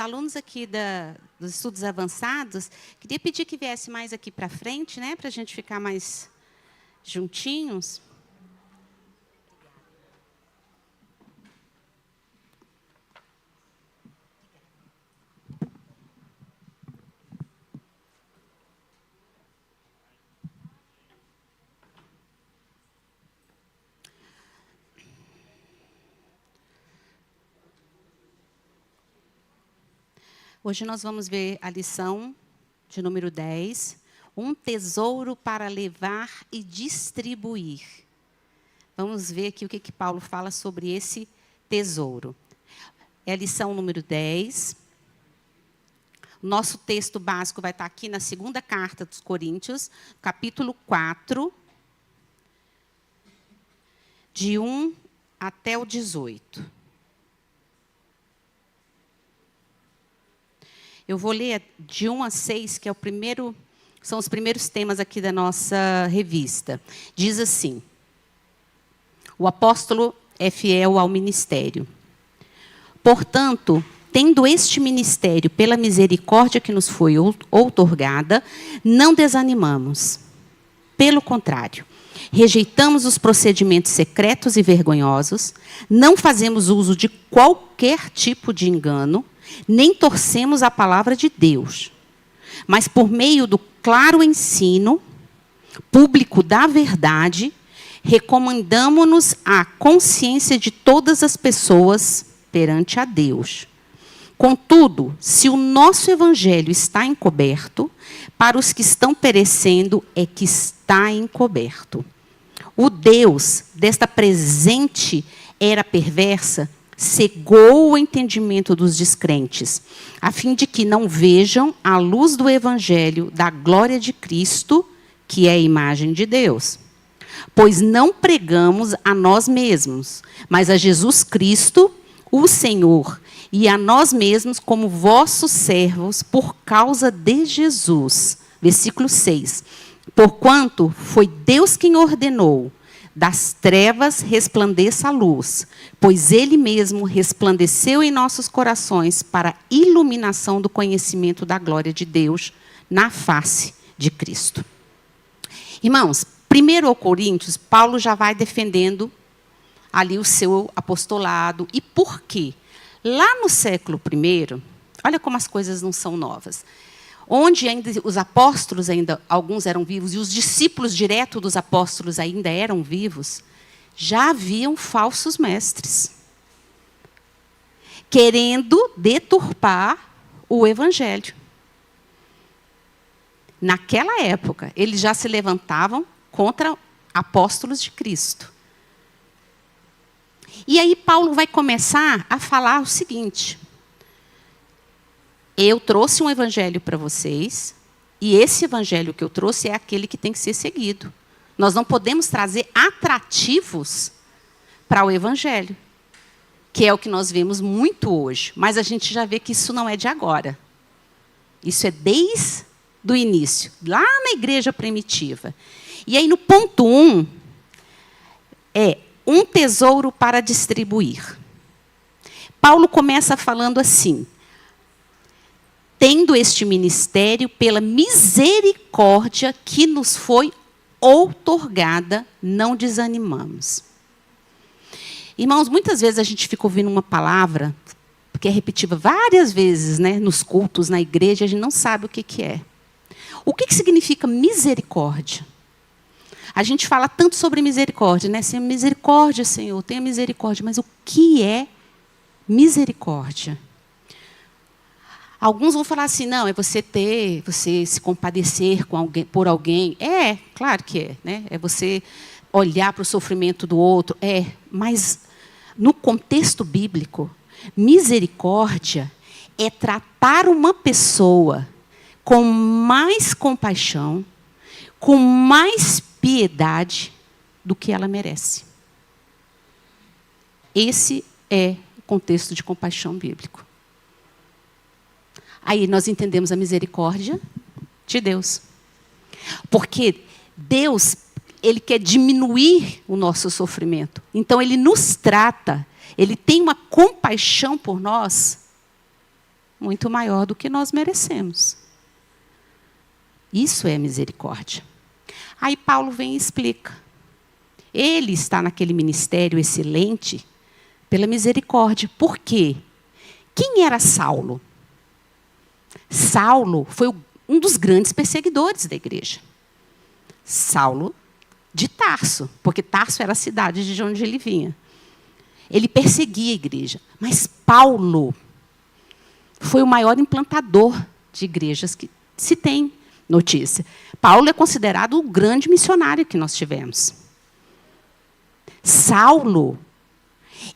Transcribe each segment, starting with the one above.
alunos aqui dos estudos avançados, queria pedir que viesse mais aqui para frente, né, para a gente ficar mais juntinhos. Hoje nós vamos ver a lição de número 10, um tesouro para levar e distribuir. Vamos ver aqui o que Paulo fala sobre esse tesouro. É a lição número 10. Nosso texto básico vai estar aqui na segunda carta dos Coríntios, capítulo 4, de 1 até o 18. Eu vou ler de 1 a 6, que é são os primeiros temas aqui da nossa revista. Diz assim: o apóstolo é fiel ao ministério. Portanto, tendo este ministério pela misericórdia que nos foi outorgada, não desanimamos. Pelo contrário, rejeitamos os procedimentos secretos e vergonhosos, não fazemos uso de qualquer tipo de engano, nem torcemos a palavra de Deus, mas por meio do claro ensino público da verdade, recomendamo-nos à consciência de todas as pessoas perante a Deus. Contudo, se o nosso evangelho está encoberto, para os que estão perecendo é que está encoberto. O Deus desta presente era perversa cegou o entendimento dos descrentes, a fim de que não vejam a luz do evangelho da glória de Cristo, que é a imagem de Deus. Pois não pregamos a nós mesmos, mas a Jesus Cristo, o Senhor, e a nós mesmos como vossos servos por causa de Jesus. Versículo 6. Porquanto foi Deus quem ordenou: das trevas resplandeça a luz, pois Ele mesmo resplandeceu em nossos corações para a iluminação do conhecimento da glória de Deus na face de Cristo. Irmãos, 1 Coríntios, Paulo já vai defendendo ali o seu apostolado. E por quê? Lá no século I, olha como as coisas não são novas. Onde ainda os apóstolos, alguns eram vivos, e os discípulos direto dos apóstolos ainda eram vivos, já haviam falsos mestres, querendo deturpar o evangelho. Naquela época, eles já se levantavam contra apóstolos de Cristo. E aí Paulo vai começar a falar o seguinte: eu trouxe um evangelho para vocês, e esse evangelho que eu trouxe é aquele que tem que ser seguido. Nós não podemos trazer atrativos para o evangelho, que é o que nós vemos muito hoje. Mas a gente já vê que isso não é de agora. Isso é desde o início, lá na igreja primitiva. E aí, no ponto 1, é um tesouro para distribuir. Paulo começa falando assim: tendo este ministério pela misericórdia que nos foi outorgada, não desanimamos. Irmãos, muitas vezes a gente fica ouvindo uma palavra que é repetida várias vezes, né, nos cultos, na igreja, a gente não sabe o que é. O que significa misericórdia? A gente fala tanto sobre misericórdia, né? Senhor, misericórdia, Senhor, tenha misericórdia. Mas o que é misericórdia? Alguns vão falar assim: não, é você se compadecer por alguém. É, claro que é, né? É você olhar para o sofrimento do outro. É, mas no contexto bíblico, misericórdia é tratar uma pessoa com mais compaixão, com mais piedade do que ela merece. Esse é o contexto de compaixão bíblico. Aí nós entendemos a misericórdia de Deus. Porque Deus, Ele quer diminuir o nosso sofrimento. Então, Ele nos trata, Ele tem uma compaixão por nós muito maior do que nós merecemos. Isso é misericórdia. Aí Paulo vem e explica. Ele está naquele ministério excelente pela misericórdia. Por quê? Quem era Saulo? Saulo foi um dos grandes perseguidores da igreja. Saulo de Tarso, porque Tarso era a cidade de onde ele vinha. Ele perseguia a igreja. Mas Paulo foi o maior implantador de igrejas que se tem notícia. Paulo é considerado o grande missionário que nós tivemos. Saulo,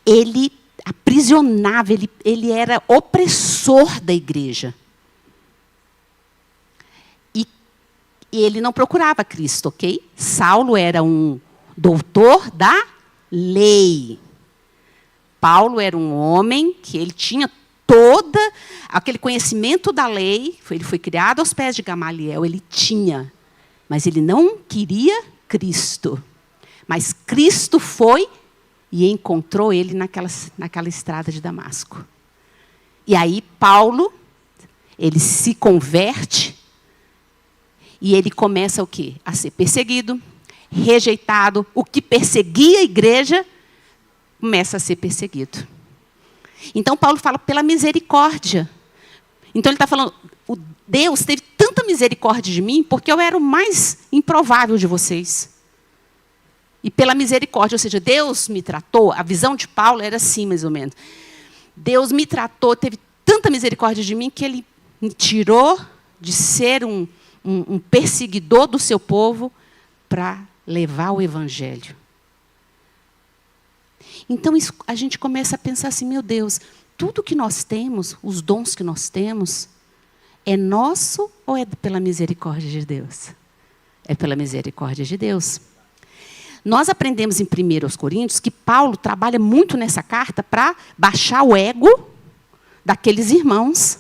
ele aprisionava, ele era opressor da igreja. E ele não procurava Cristo, ok? Saulo era um doutor da lei. Paulo era um homem que ele tinha todo aquele conhecimento da lei, ele foi criado aos pés de Gamaliel, ele tinha, mas ele não queria Cristo. Mas Cristo foi e encontrou ele naquela estrada de Damasco. E aí Paulo, ele se converte e ele começa o quê? A ser perseguido, rejeitado. O que perseguia a igreja começa a ser perseguido. Então, Paulo fala pela misericórdia. Então, ele está falando, o Deus teve tanta misericórdia de mim porque eu era o mais improvável de vocês. E pela misericórdia, ou seja, Deus me tratou, a visão de Paulo era assim, mais ou menos. Deus me tratou, teve tanta misericórdia de mim que ele me tirou de ser um perseguidor do seu povo para levar o evangelho. Então, a gente começa a pensar assim, meu Deus, tudo que nós temos, os dons que nós temos, é nosso ou é pela misericórdia de Deus? É pela misericórdia de Deus. Nós aprendemos em 1 Coríntios que Paulo trabalha muito nessa carta para baixar o ego daqueles irmãos,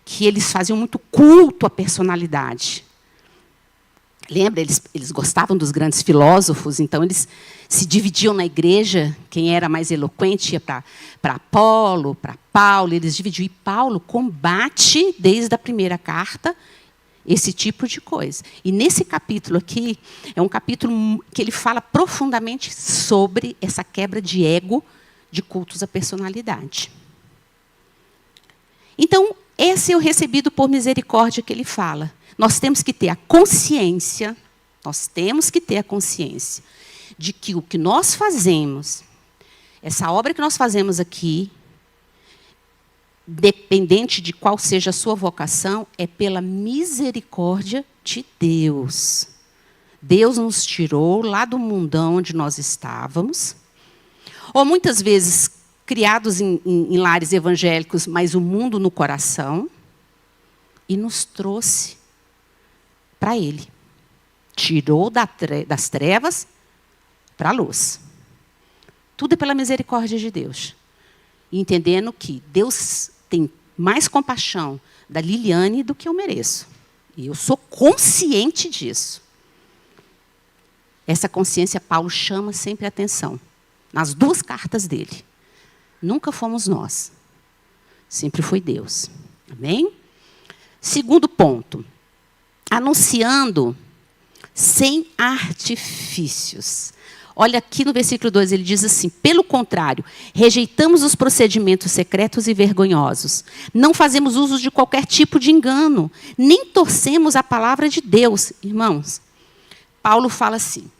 que eles faziam muito culto à personalidade. Lembra? Eles gostavam dos grandes filósofos, então eles se dividiam na igreja, quem era mais eloquente ia para Apolo, para Paulo, eles dividiam. E Paulo combate, desde a primeira carta, esse tipo de coisa. E nesse capítulo aqui, é um capítulo que ele fala profundamente sobre essa quebra de ego, de cultos à personalidade. Então, esse é o recebido por misericórdia que ele fala. Nós temos que ter a consciência, de que o que nós fazemos, essa obra que nós fazemos aqui, dependente de qual seja a sua vocação, é pela misericórdia de Deus. Deus nos tirou lá do mundão onde nós estávamos, ou muitas vezes criados em lares evangélicos, mas o mundo no coração, e nos trouxe para Ele. Tirou das trevas para a luz. Tudo é pela misericórdia de Deus. E entendendo que Deus tem mais compaixão da Liliane do que eu mereço. E eu sou consciente disso. Essa consciência Paulo chama sempre a atenção. Nas 2 cartas dele. Nunca fomos nós. Sempre foi Deus. Amém? Segundo ponto. Anunciando sem artifícios. Olha aqui no versículo 2, ele diz assim, pelo contrário, rejeitamos os procedimentos secretos e vergonhosos. Não fazemos uso de qualquer tipo de engano, nem torcemos a palavra de Deus. Irmãos, Paulo fala assim,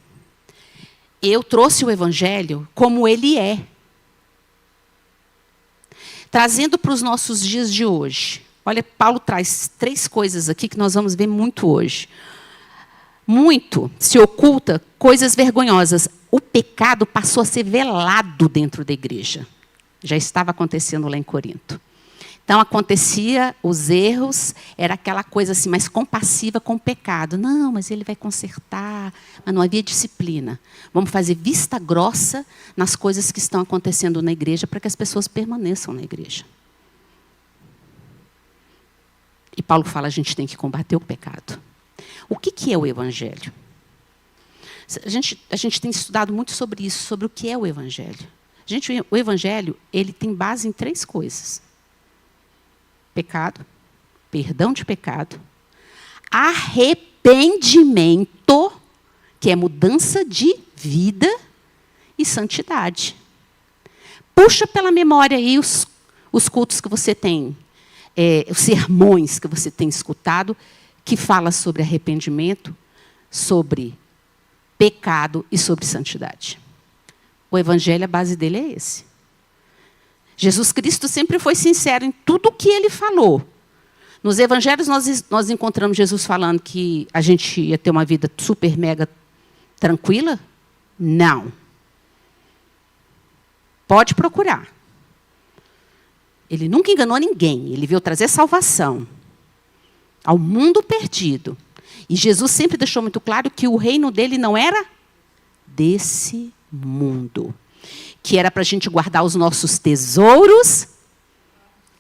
eu trouxe o evangelho como ele é. Trazendo para os nossos dias de hoje. Olha, Paulo traz 3 coisas aqui que nós vamos ver muito hoje. Muito se oculta coisas vergonhosas. O pecado passou a ser velado dentro da igreja. Já estava acontecendo lá em Corinto. Então, acontecia os erros, era aquela coisa assim, mais compassiva com o pecado. Não, mas ele vai consertar. Mas não havia disciplina. Vamos fazer vista grossa nas coisas que estão acontecendo na igreja para que as pessoas permaneçam na igreja. E Paulo fala, a gente tem que combater o pecado. O que é o evangelho? A gente tem estudado muito sobre isso, sobre o que é o evangelho. O evangelho, ele tem base em 3 coisas. pecado, perdão de pecado, arrependimento, que é mudança de vida, e santidade. Puxa pela memória aí os cultos que você tem, os sermões que você tem escutado, que fala sobre arrependimento, sobre pecado e sobre santidade. O evangelho, a base dele é esse. Jesus Cristo sempre foi sincero em tudo o que ele falou. Nos evangelhos nós encontramos Jesus falando que a gente ia ter uma vida super, mega tranquila? Não. Pode procurar. Ele nunca enganou ninguém. Ele veio trazer salvação ao mundo perdido. E Jesus sempre deixou muito claro que o reino dele não era desse mundo. Que era para a gente guardar os nossos tesouros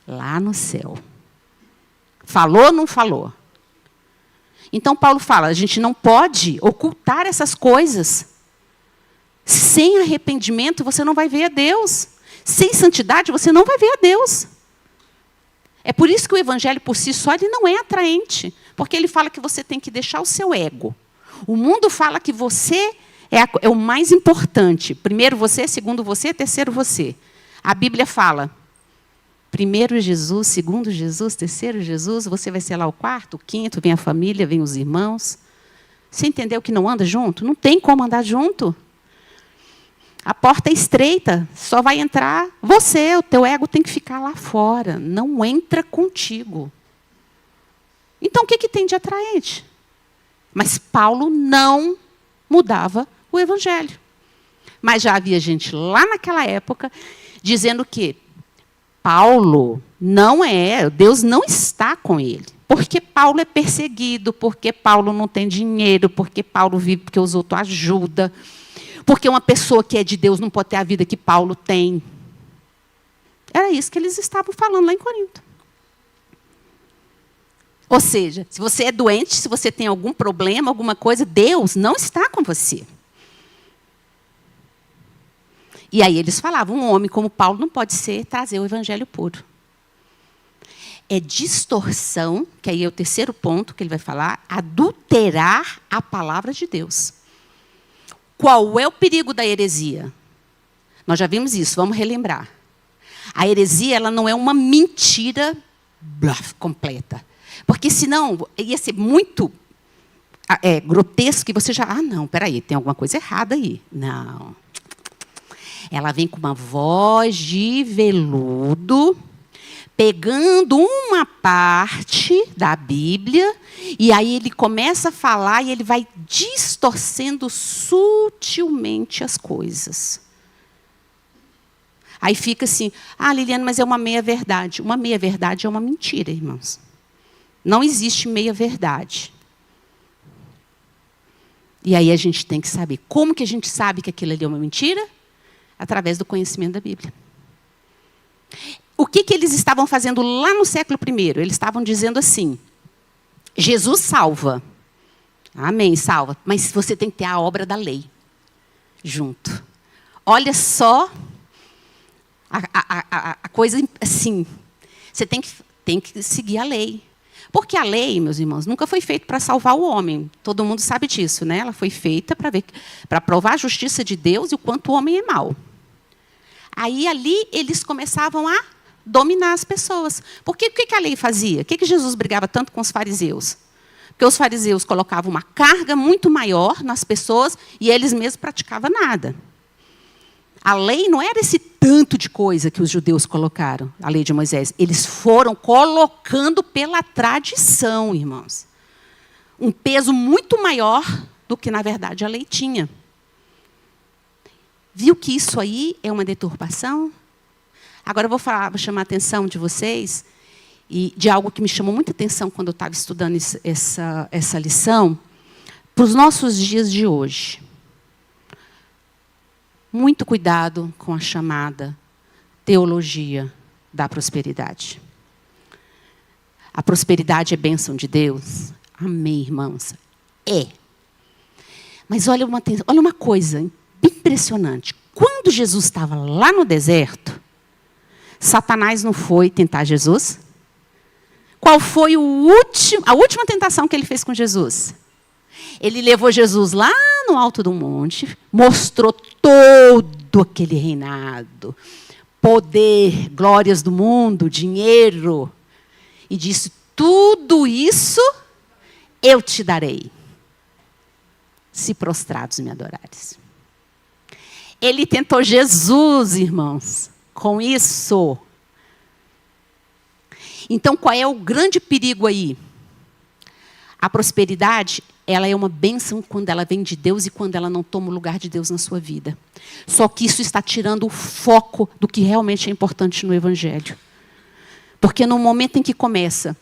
lá no céu. Falou ou não falou? Então, Paulo fala, a gente não pode ocultar essas coisas. Sem arrependimento, você não vai ver a Deus. Sem santidade, você não vai ver a Deus. É por isso que o evangelho, por si só, ele não é atraente. Porque ele fala que você tem que deixar o seu ego. O mundo fala que você é o mais importante. Primeiro você, segundo você, terceiro você. A Bíblia fala, primeiro Jesus, segundo Jesus, terceiro Jesus, você vai ser lá o quarto, o quinto, vem a família, vem os irmãos. Você entendeu que não anda junto? Não tem como andar junto. A porta é estreita, só vai entrar você, o teu ego tem que ficar lá fora, não entra contigo. Então, o que tem de atraente? Mas Paulo não mudava o evangelho. Mas já havia gente lá naquela época dizendo que Paulo Deus não está com ele. Porque Paulo é perseguido, porque Paulo não tem dinheiro, porque Paulo vive porque os outros ajudam. Porque uma pessoa que é de Deus não pode ter a vida que Paulo tem. Era isso que eles estavam falando lá em Corinto. Ou seja, se você é doente, se você tem algum problema, alguma coisa, Deus não está com você. E aí eles falavam, um homem como Paulo não pode trazer o evangelho puro. É distorção, que aí é o terceiro ponto que ele vai falar, adulterar a palavra de Deus. Qual é o perigo da heresia? Nós já vimos isso, vamos relembrar. A heresia, ela não é uma mentira completa. Porque senão ia ser muito grotesco e você já... não, peraí, tem alguma coisa errada aí. Não. Ela vem com uma voz de veludo, pegando uma parte da Bíblia, e aí ele começa a falar e ele vai distorcendo sutilmente as coisas. Aí fica assim, Liliane, mas é uma meia-verdade. Uma meia-verdade é uma mentira, irmãos. Não existe meia-verdade. E aí a gente tem que saber. Como que a gente sabe que aquilo ali é uma mentira? Através do conhecimento da Bíblia. O que eles estavam fazendo lá no século I? Eles estavam dizendo assim, Jesus salva. Amém, salva. Mas você tem que ter a obra da lei junto. Olha só a coisa assim. Você tem que seguir a lei. Porque a lei, meus irmãos, nunca foi feita para salvar o homem. Todo mundo sabe disso, né? Ela foi feita para provar a justiça de Deus e o quanto o homem é mau. Aí, ali, eles começavam a dominar as pessoas. Porque o que a lei fazia? O que Jesus brigava tanto com os fariseus? Porque os fariseus colocavam uma carga muito maior nas pessoas e eles mesmos praticavam nada. A lei não era esse tanto de coisa que os judeus colocaram, a lei de Moisés. Eles foram colocando pela tradição, irmãos. Um peso muito maior do que, na verdade, a lei tinha. Viu que isso aí é uma deturpação? Agora eu vou chamar a atenção de vocês e de algo que me chamou muita atenção quando eu estava estudando essa lição, para os nossos dias de hoje. Muito cuidado com a chamada teologia da prosperidade. A prosperidade é bênção de Deus? Amém, irmãos. É. Mas olha uma coisa impressionante. Quando Jesus estava lá no deserto, Satanás não foi tentar Jesus? Qual foi a última tentação que ele fez com Jesus? Ele levou Jesus lá no alto do monte, mostrou todo aquele reinado, poder, glórias do mundo, dinheiro, e disse: tudo isso eu te darei, se prostrados me adorares. Ele tentou Jesus, irmãos, com isso. Então, qual é o grande perigo aí? A prosperidade, ela é uma bênção quando ela vem de Deus e quando ela não toma o lugar de Deus na sua vida. Só que isso está tirando o foco do que realmente é importante no Evangelho. Porque no momento em que começa,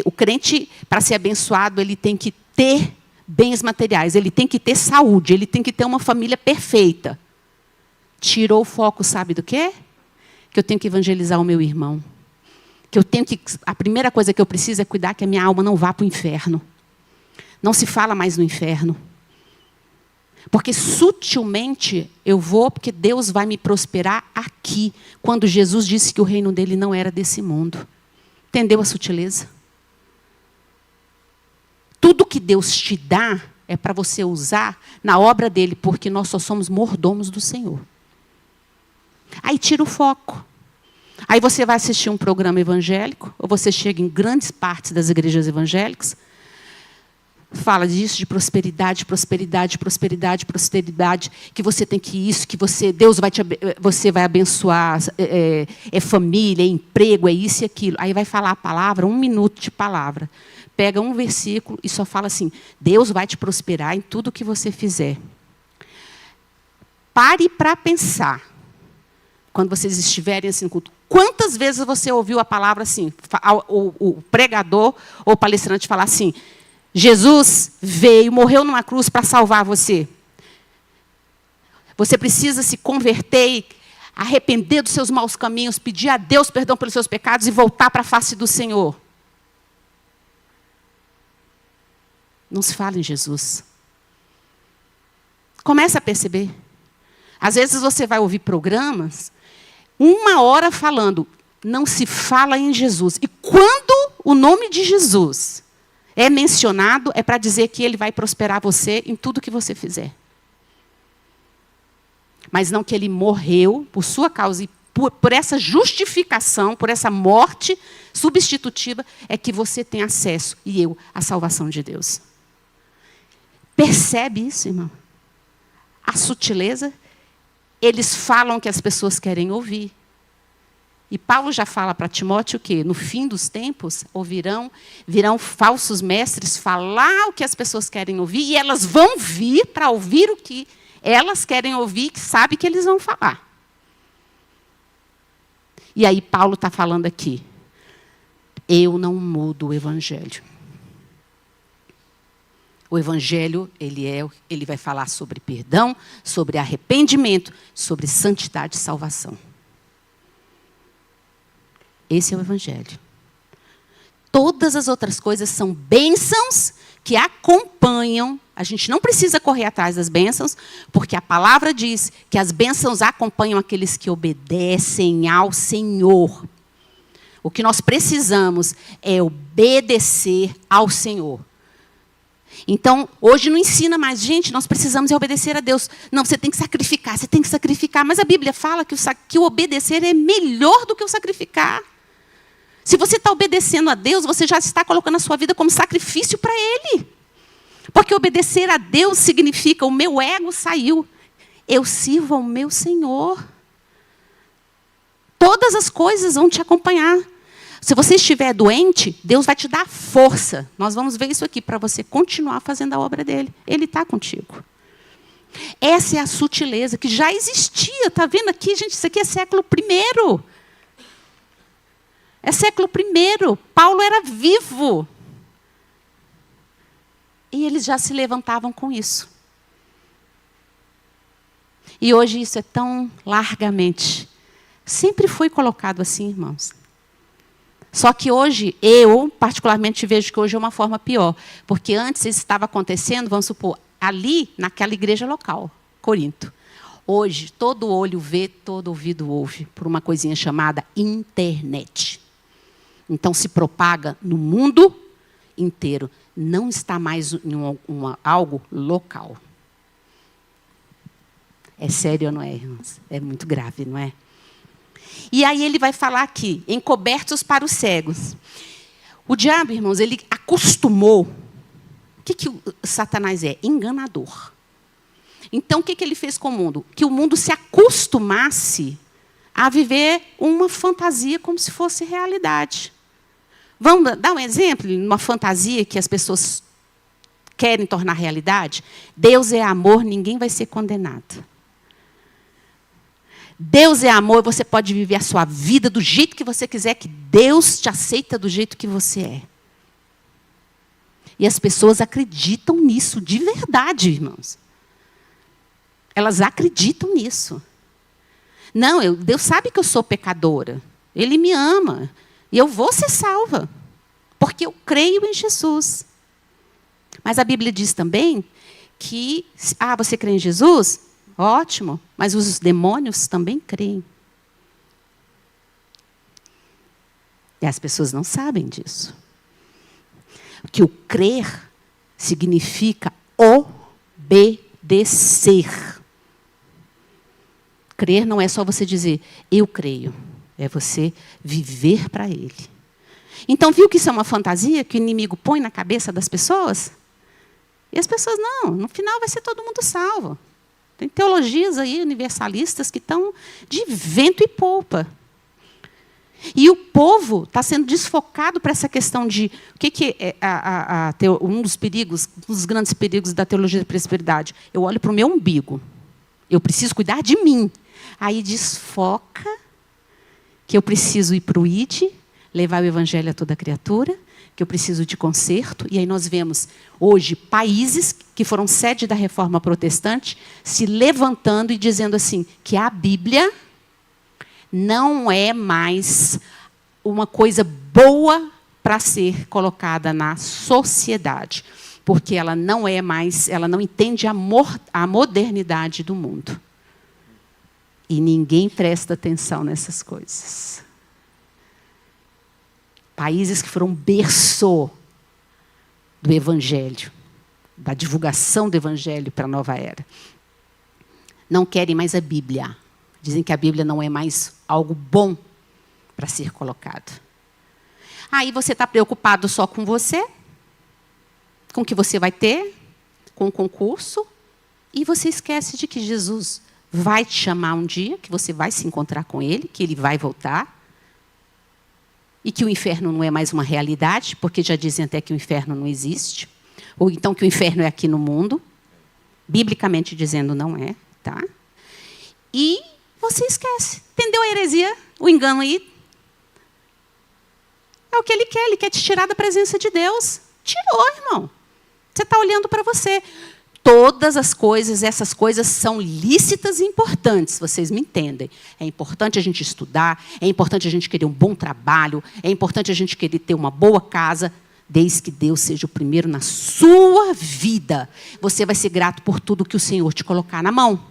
o crente, para ser abençoado, ele tem que ter bens materiais, ele tem que ter saúde, ele tem que ter uma família perfeita. Tirou o foco, sabe do quê? Que eu tenho que evangelizar o meu irmão. A primeira coisa que eu preciso é cuidar que a minha alma não vá para o inferno. Não se fala mais no inferno. Porque sutilmente eu vou, porque Deus vai me prosperar aqui, quando Jesus disse que o reino dele não era desse mundo. Entendeu a sutileza? Tudo que Deus te dá é para você usar na obra dele, porque nós só somos mordomos do Senhor. Aí tira o foco. Aí você vai assistir um programa evangélico, ou você chega em grandes partes das igrejas evangélicas, fala disso, de prosperidade, prosperidade, prosperidade, prosperidade, que você tem que isso, que Deus você vai abençoar, é família, é emprego, é isso e aquilo. Aí vai falar a palavra, 1 minuto de palavra. Pega um versículo e só fala assim: Deus vai te prosperar em tudo que você fizer. Pare para pensar. Quando vocês estiverem assim no culto, quantas vezes você ouviu a palavra assim, o pregador ou o palestrante falar assim: Jesus veio, morreu numa cruz para salvar você. Você precisa se converter, arrepender dos seus maus caminhos, pedir a Deus perdão pelos seus pecados e voltar para a face do Senhor. Não se fala em Jesus. Começa a perceber. Às vezes você vai ouvir programas, 1 hora falando, não se fala em Jesus. E quando o nome de Jesus é mencionado, é para dizer que ele vai prosperar você em tudo que você fizer. Mas não que ele morreu por sua causa e por essa justificação, por essa morte substitutiva, é que você tem acesso, e eu, à salvação de Deus. Percebe isso, irmão? A sutileza. Eles falam o que as pessoas querem ouvir. E Paulo já fala para Timóteo o quê? No fim dos tempos, virão falsos mestres falar o que as pessoas querem ouvir, e elas vão vir para ouvir o que elas querem ouvir, que sabe que eles vão falar. E aí Paulo está falando aqui: eu não mudo o Evangelho. O Evangelho, ele vai falar sobre perdão, sobre arrependimento, sobre santidade e salvação. Esse é o Evangelho. Todas as outras coisas são bênçãos que acompanham. A gente não precisa correr atrás das bênçãos, porque a palavra diz que as bênçãos acompanham aqueles que obedecem ao Senhor. O que nós precisamos é obedecer ao Senhor. Então, hoje não ensina mais, gente, nós precisamos obedecer a Deus. Não, você tem que sacrificar. Mas a Bíblia fala que o obedecer é melhor do que o sacrificar. Se você está obedecendo a Deus, você já está colocando a sua vida como sacrifício para Ele. Porque obedecer a Deus significa: o meu ego saiu, eu sirvo ao meu Senhor. Todas as coisas vão te acompanhar. Se você estiver doente, Deus vai te dar força. Nós vamos ver isso aqui, para você continuar fazendo a obra dele. Ele está contigo. Essa é a sutileza que já existia. Está vendo aqui, gente? Isso aqui é século I. É século I. Paulo era vivo. E eles já se levantavam com isso. E hoje isso é tão largamente. Sempre foi colocado assim, irmãos. Só que hoje, eu particularmente vejo que hoje é uma forma pior. Porque antes isso estava acontecendo, vamos supor, ali naquela igreja local, Corinto. Hoje, todo olho vê, todo ouvido ouve, por uma coisinha chamada internet. Então, se propaga no mundo inteiro. Não está mais em algo local. É sério ou não é, irmãos? É muito grave, não é? E aí ele vai falar aqui, encobertos para os cegos. O diabo, irmãos, ele acostumou. O que o Satanás é? Enganador. Então, o que ele fez com o mundo? Que o mundo se acostumasse a viver uma fantasia como se fosse realidade. Vamos dar um exemplo? Uma fantasia que as pessoas querem tornar realidade? Deus é amor, ninguém vai ser condenado. Deus é amor, você pode viver a sua vida do jeito que você quiser, que Deus te aceita do jeito que você é. E as pessoas acreditam nisso, de verdade, irmãos. Elas acreditam nisso. Não, Deus sabe que eu sou pecadora. Ele me ama. E eu vou ser salva. Porque eu creio em Jesus. Mas a Bíblia diz também que, você crê em Jesus? Ótimo. Mas os demônios também creem. E as pessoas não sabem disso. Que o crer significa obedecer. Crer não é só você dizer, eu creio. É você viver para Ele. Então, viu que isso é uma fantasia que o inimigo põe na cabeça das pessoas? E as pessoas, não, no final vai ser todo mundo salvo. Tem teologias aí universalistas que estão de vento e polpa. E o povo está sendo desfocado para essa questão de o que é um dos perigos, um dos grandes perigos da teologia da prosperidade. Eu olho para o meu umbigo. Eu preciso cuidar de mim. Aí desfoca que eu preciso ir para o ID, levar o evangelho a toda criatura, que eu preciso de conserto. E aí nós vemos hoje países que foram sede da reforma protestante se levantando e dizendo assim, que a Bíblia não é mais uma coisa boa para ser colocada na sociedade, porque ela não é mais, ela não entende a modernidade do mundo. E ninguém presta atenção nessas coisas. Países que foram berço do Evangelho, da divulgação do Evangelho para a nova era, não querem mais a Bíblia. Dizem que a Bíblia não é mais algo bom para ser colocado. Aí você está preocupado só com você, com o que você vai ter, com o concurso, e você esquece de que Jesus vai te chamar um dia, que você vai se encontrar com Ele, que Ele vai voltar, e que o inferno não é mais uma realidade, porque já dizem até que o inferno não existe, ou então que o inferno é aqui no mundo, biblicamente dizendo não é, tá? E você esquece. Entendeu a heresia? O engano aí? É o que ele quer te tirar da presença de Deus. Tirou, irmão. Você está olhando para você. Todas as coisas, essas coisas são lícitas e importantes, vocês me entendem. É importante a gente estudar, é importante a gente querer um bom trabalho, é importante a gente querer ter uma boa casa, desde que Deus seja o primeiro na sua vida. Você vai ser grato por tudo que o Senhor te colocar na mão.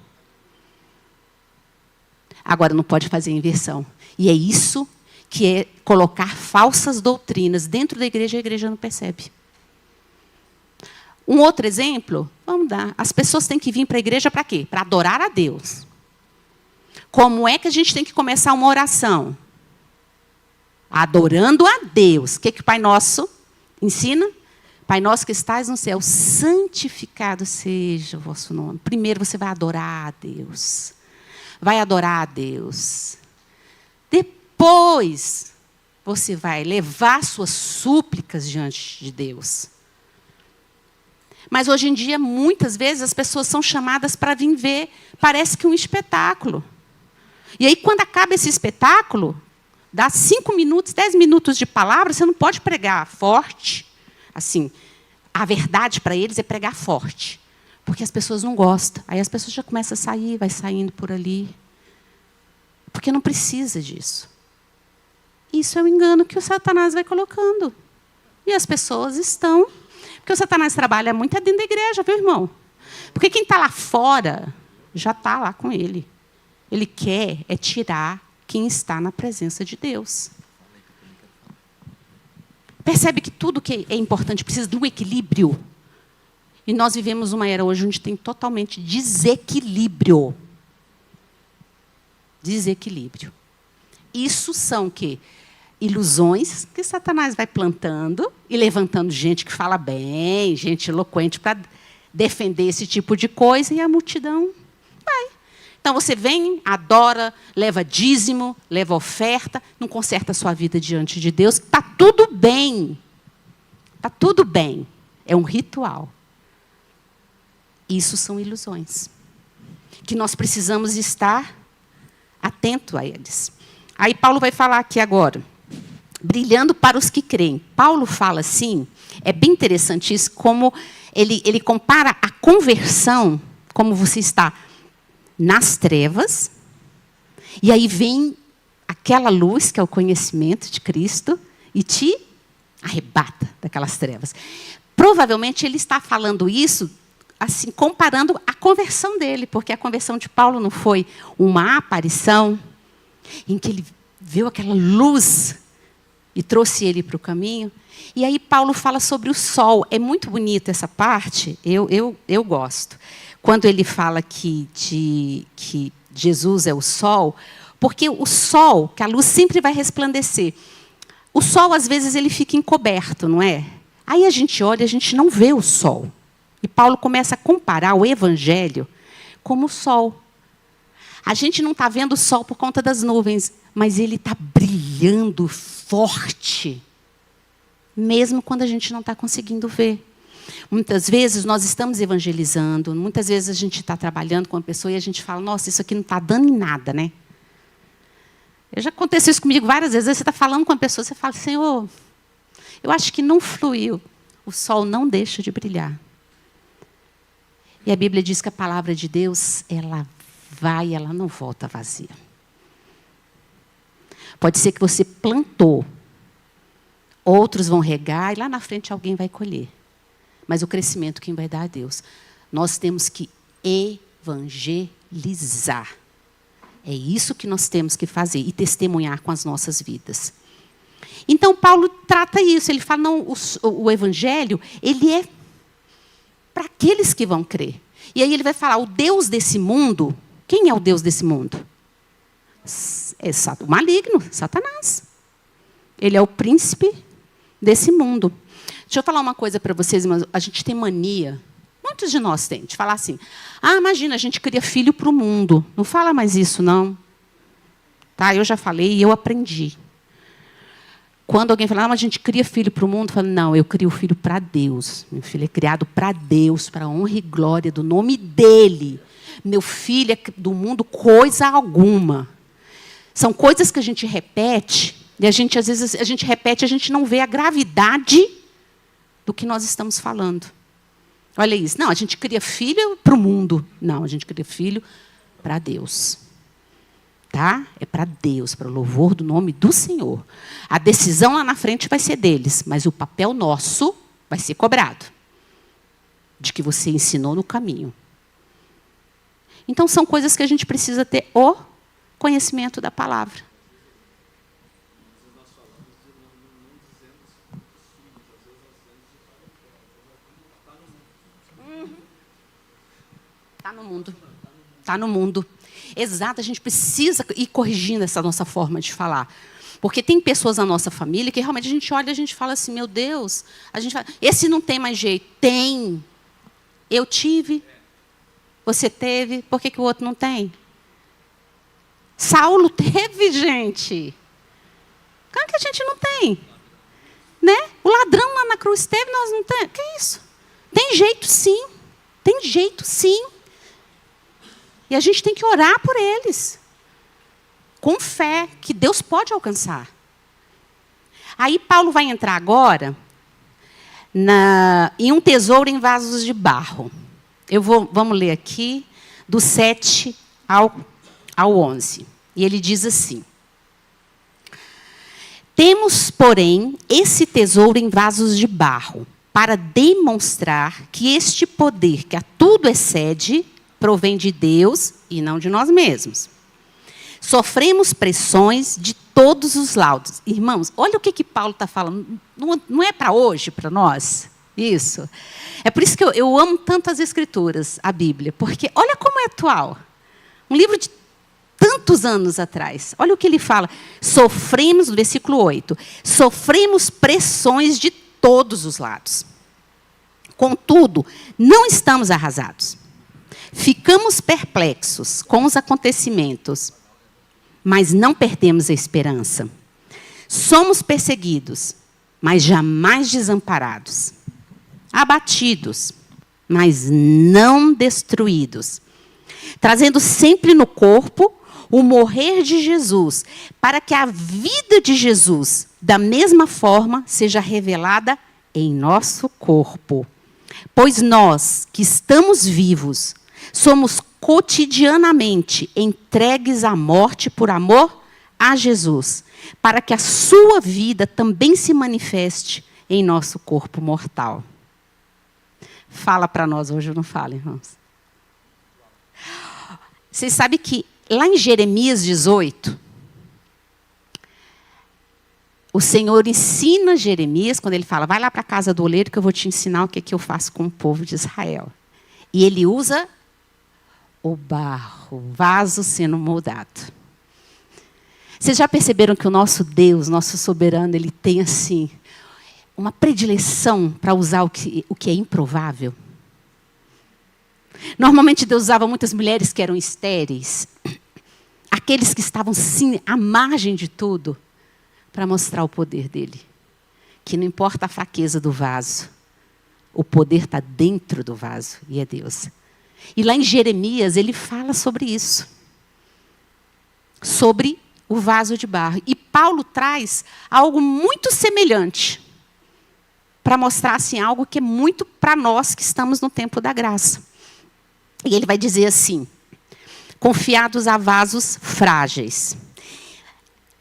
Agora, não pode fazer inversão. E é isso que é colocar falsas doutrinas dentro da igreja, e a igreja não percebe. Um outro exemplo, vamos dar. As pessoas têm que vir para a igreja para quê? Para adorar a Deus. Como é que a gente tem que começar uma oração? Adorando a Deus. O que o Pai Nosso ensina? Pai Nosso que estás no céu, santificado seja o vosso nome. Primeiro você vai adorar a Deus. Vai adorar a Deus. Depois, você vai levar suas súplicas diante de Deus. Mas, hoje em dia, muitas vezes, as pessoas são chamadas para vir ver, parece que um espetáculo. E aí, quando acaba esse espetáculo, dá 5 minutos, 10 minutos de palavra, você não pode pregar forte. Assim, a verdade para eles é pregar forte. Porque as pessoas não gostam. Aí as pessoas já começam a sair, vai saindo por ali. Porque não precisa disso. Isso é o engano que o Satanás vai colocando. E as pessoas estão... Porque o Satanás trabalha muito dentro da igreja, viu, irmão? Porque quem está lá fora já está lá com ele. Ele quer tirar quem está na presença de Deus. Percebe que tudo que é importante precisa de um equilíbrio. E nós vivemos uma era hoje onde tem totalmente desequilíbrio. Desequilíbrio. Isso são que ilusões que Satanás vai plantando e levantando gente que fala bem, gente eloquente para defender esse tipo de coisa, e a multidão vai. Então você vem, adora, leva dízimo, leva oferta, não conserta a sua vida diante de Deus, está tudo bem. Está tudo bem. É um ritual. Isso são ilusões. Que nós precisamos estar atento a eles. Aí Paulo vai falar aqui agora, brilhando para os que creem. Paulo fala assim, é bem interessante isso, como ele compara a conversão, como você está nas trevas, e aí vem aquela luz, que é o conhecimento de Cristo, e te arrebata daquelas trevas. Provavelmente ele está falando isso assim, comparando a conversão dele, porque a conversão de Paulo não foi uma aparição em que ele viu aquela luz e trouxe ele para o caminho. E aí Paulo fala sobre o sol. É muito bonita essa parte, eu gosto. Quando ele fala que Jesus é o sol, porque o sol, que a luz sempre vai resplandecer. O sol, às vezes, ele fica encoberto, não é? Aí a gente olha e a gente não vê o sol. E Paulo começa a comparar o evangelho como o sol. A gente não está vendo o sol por conta das nuvens, mas ele está brilhando forte, mesmo quando a gente não está conseguindo ver. Muitas vezes nós estamos evangelizando, muitas vezes a gente está trabalhando com uma pessoa e a gente fala, nossa, isso aqui não está dando em nada, né? Já aconteceu isso comigo várias vezes. Você está falando com uma pessoa, você fala, Senhor, eu acho que não fluiu. O sol não deixa de brilhar. E a Bíblia diz que a palavra de Deus, ela vai, ela não volta vazia. Pode ser que você plantou, outros vão regar e lá na frente alguém vai colher. Mas o crescimento quem vai dar é Deus. Nós temos que evangelizar. É isso que nós temos que fazer e testemunhar com as nossas vidas. Então, Paulo trata isso. Ele fala, não, o evangelho, ele é para aqueles que vão crer. E aí ele vai falar, o Deus desse mundo, quem é o Deus desse mundo? É o maligno, Satanás. Ele é o príncipe desse mundo. Deixa eu falar uma coisa para vocês, irmãos. A gente tem mania, muitos de nós têm, de falar assim, imagina, a gente cria filho para o mundo. Não fala mais isso, não. Tá, eu já falei e eu aprendi. Quando alguém fala, mas a gente cria filho para o mundo, eu falo, não, eu crio filho para Deus. Meu filho é criado para Deus, para a honra e glória do nome dEle. Meu filho é do mundo coisa alguma. São coisas que a gente repete, e às vezes a gente repete, a gente não vê a gravidade do que nós estamos falando. Olha isso. Não, a gente cria filho para o mundo. Não, a gente cria filho para Deus. Tá? É para Deus, para o louvor do nome do Senhor. A decisão lá na frente vai ser deles, mas o papel nosso vai ser cobrado. De que você ensinou no caminho. Então, são coisas que a gente precisa ter o conhecimento da palavra. Está no mundo. Está no mundo. Exato, a gente precisa ir corrigindo essa nossa forma de falar. Porque tem pessoas na nossa família que realmente a gente olha e a gente fala assim, meu Deus, a gente fala, esse não tem mais jeito. Tem. Eu tive, você teve, por que o outro não tem? Saulo teve, gente. Como que a gente não tem? Né? O ladrão lá na cruz teve, nós não temos. Que isso? Tem jeito, sim. Tem jeito, sim. E a gente tem que orar por eles. Com fé, que Deus pode alcançar. Aí Paulo vai entrar agora em um tesouro em vasos de barro. Vamos ler aqui, do 7 ao 11. E ele diz assim. Temos, porém, esse tesouro em vasos de barro, para demonstrar que este poder que a tudo excede, provém de Deus e não de nós mesmos. Sofremos pressões de todos os lados. Irmãos, olha o que Paulo está falando. Não é para hoje, para nós? Isso. É por isso que eu amo tanto as Escrituras, a Bíblia. Porque olha como é atual. Um livro de tantos anos atrás. Olha o que ele fala. Sofremos, no versículo 8, sofremos pressões de todos os lados. Contudo, não estamos arrasados. Ficamos perplexos com os acontecimentos, mas não perdemos a esperança. Somos perseguidos, mas jamais desamparados. Abatidos, mas não destruídos. Trazendo sempre no corpo o morrer de Jesus, para que a vida de Jesus, da mesma forma, seja revelada em nosso corpo. Pois nós, que estamos vivos, somos cotidianamente entregues à morte por amor a Jesus, para que a sua vida também se manifeste em nosso corpo mortal. Fala para nós hoje, não fala, irmãos? Vocês sabem que lá em Jeremias 18, o Senhor ensina Jeremias, quando ele fala, vai lá para a casa do oleiro que eu vou te ensinar o que eu faço com o povo de Israel. E ele usa o barro, o vaso sendo moldado. Vocês já perceberam que o nosso Deus, nosso soberano, ele tem assim uma predileção para usar o que é improvável? Normalmente Deus usava muitas mulheres que eram estéreis, aqueles que estavam sim à margem de tudo, para mostrar o poder dele. Que não importa a fraqueza do vaso, o poder está dentro do vaso e é Deus. E lá em Jeremias ele fala sobre isso, sobre o vaso de barro. E Paulo traz algo muito semelhante, para mostrar assim, algo que é muito para nós que estamos no tempo da graça. E ele vai dizer assim, confiados a vasos frágeis.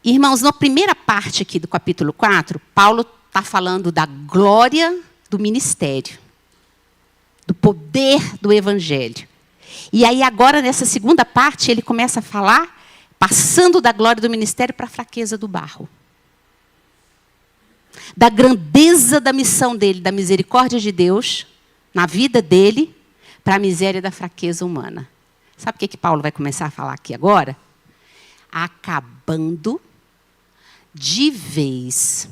Irmãos, na primeira parte aqui do capítulo 4, Paulo está falando da glória do ministério, do poder do evangelho. E aí agora, nessa segunda parte, ele começa a falar, passando da glória do ministério para a fraqueza do barro. Da grandeza da missão dele, da misericórdia de Deus, na vida dele, para a miséria da fraqueza humana. Sabe o que Paulo vai começar a falar aqui agora? Acabando de vez,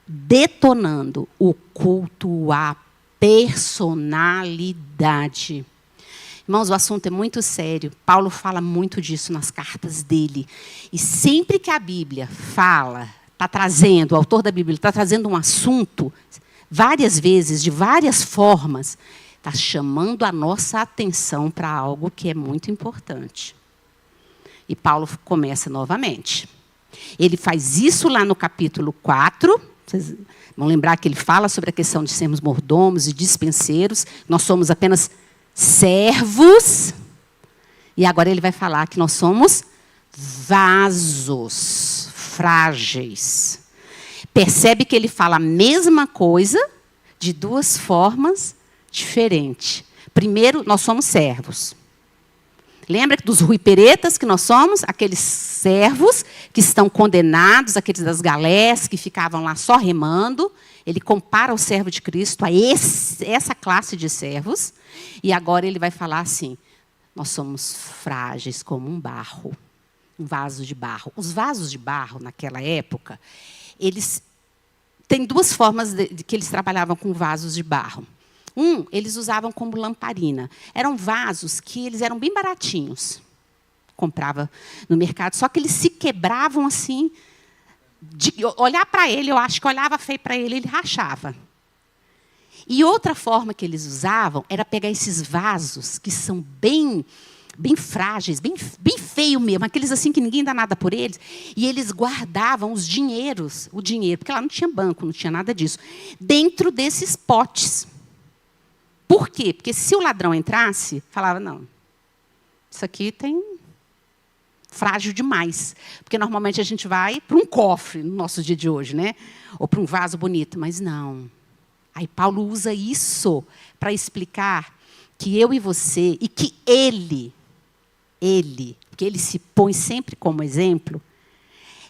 detonando o culto à personalidade. Irmãos, o assunto é muito sério. Paulo fala muito disso nas cartas dele. E sempre que a Bíblia fala, está trazendo, o autor da Bíblia está trazendo um assunto, várias vezes, de várias formas, está chamando a nossa atenção para algo que é muito importante. E Paulo começa novamente. Ele faz isso lá no capítulo 4. Vocês vão lembrar que ele fala sobre a questão de sermos mordomos e dispenseiros. Nós somos apenas servos. E agora ele vai falar que nós somos vasos frágeis. Percebe que ele fala a mesma coisa de duas formas diferente. Primeiro, nós somos servos. Lembra dos ruiperetas que nós somos? Aqueles servos que estão condenados, aqueles das galés que ficavam lá só remando. Ele compara o servo de Cristo a essa classe de servos. E agora ele vai falar assim, nós somos frágeis como um barro, um vaso de barro. Os vasos de barro, naquela época, eles têm duas formas de que eles trabalhavam com vasos de barro. Eles usavam como lamparina. Eram vasos que eles eram bem baratinhos. Comprava no mercado. Só que eles se quebravam assim. De olhar para ele, eu acho que olhava feio para ele, ele rachava. E outra forma que eles usavam era pegar esses vasos que são bem frágeis, bem feio mesmo, aqueles assim que ninguém dá nada por eles, e eles guardavam o dinheiro, porque lá não tinha banco, não tinha nada disso, dentro desses potes. Por quê? Porque se o ladrão entrasse, falava, não, isso aqui tem frágil demais. Porque normalmente a gente vai para um cofre, no nosso dia de hoje, né? Ou para um vaso bonito, mas não. Aí Paulo usa isso para explicar que eu e você, e que ele, ele, porque ele se põe sempre como exemplo,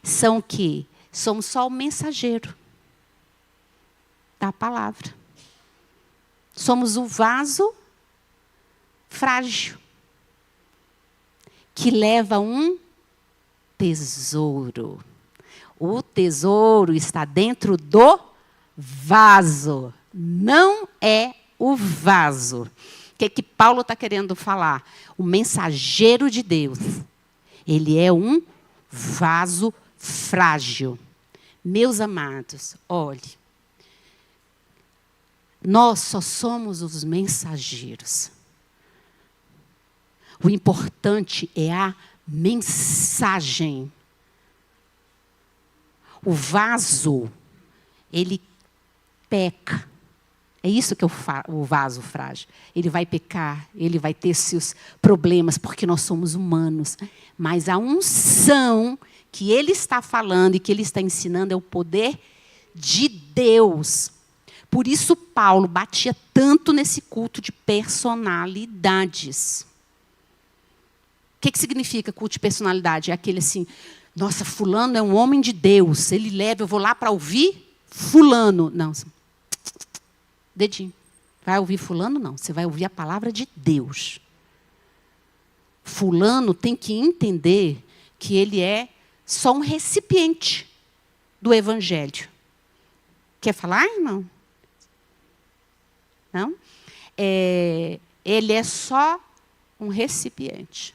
são que somos só o mensageiro da palavra. Somos o vaso frágil que leva um tesouro. O tesouro está dentro do vaso, não é o vaso. O que Paulo está querendo falar? O mensageiro de Deus, ele é um vaso frágil. Meus amados, olhe, nós só somos os mensageiros. O importante é a mensagem. O vaso, ele peca. É isso que é o vaso frágil. Ele vai pecar, ele vai ter seus problemas, porque nós somos humanos. Mas a unção que ele está falando e que ele está ensinando é o poder de Deus. Por isso Paulo batia tanto nesse culto de personalidades. O que significa culto de personalidade? É aquele assim, nossa, fulano é um homem de Deus, ele leva, eu vou lá para ouvir fulano. Não, dedinho. Vai ouvir fulano? Não, você vai ouvir a palavra de Deus. Fulano tem que entender que ele é só um recipiente do evangelho. Quer falar, irmão? Não? Ele é só um recipiente.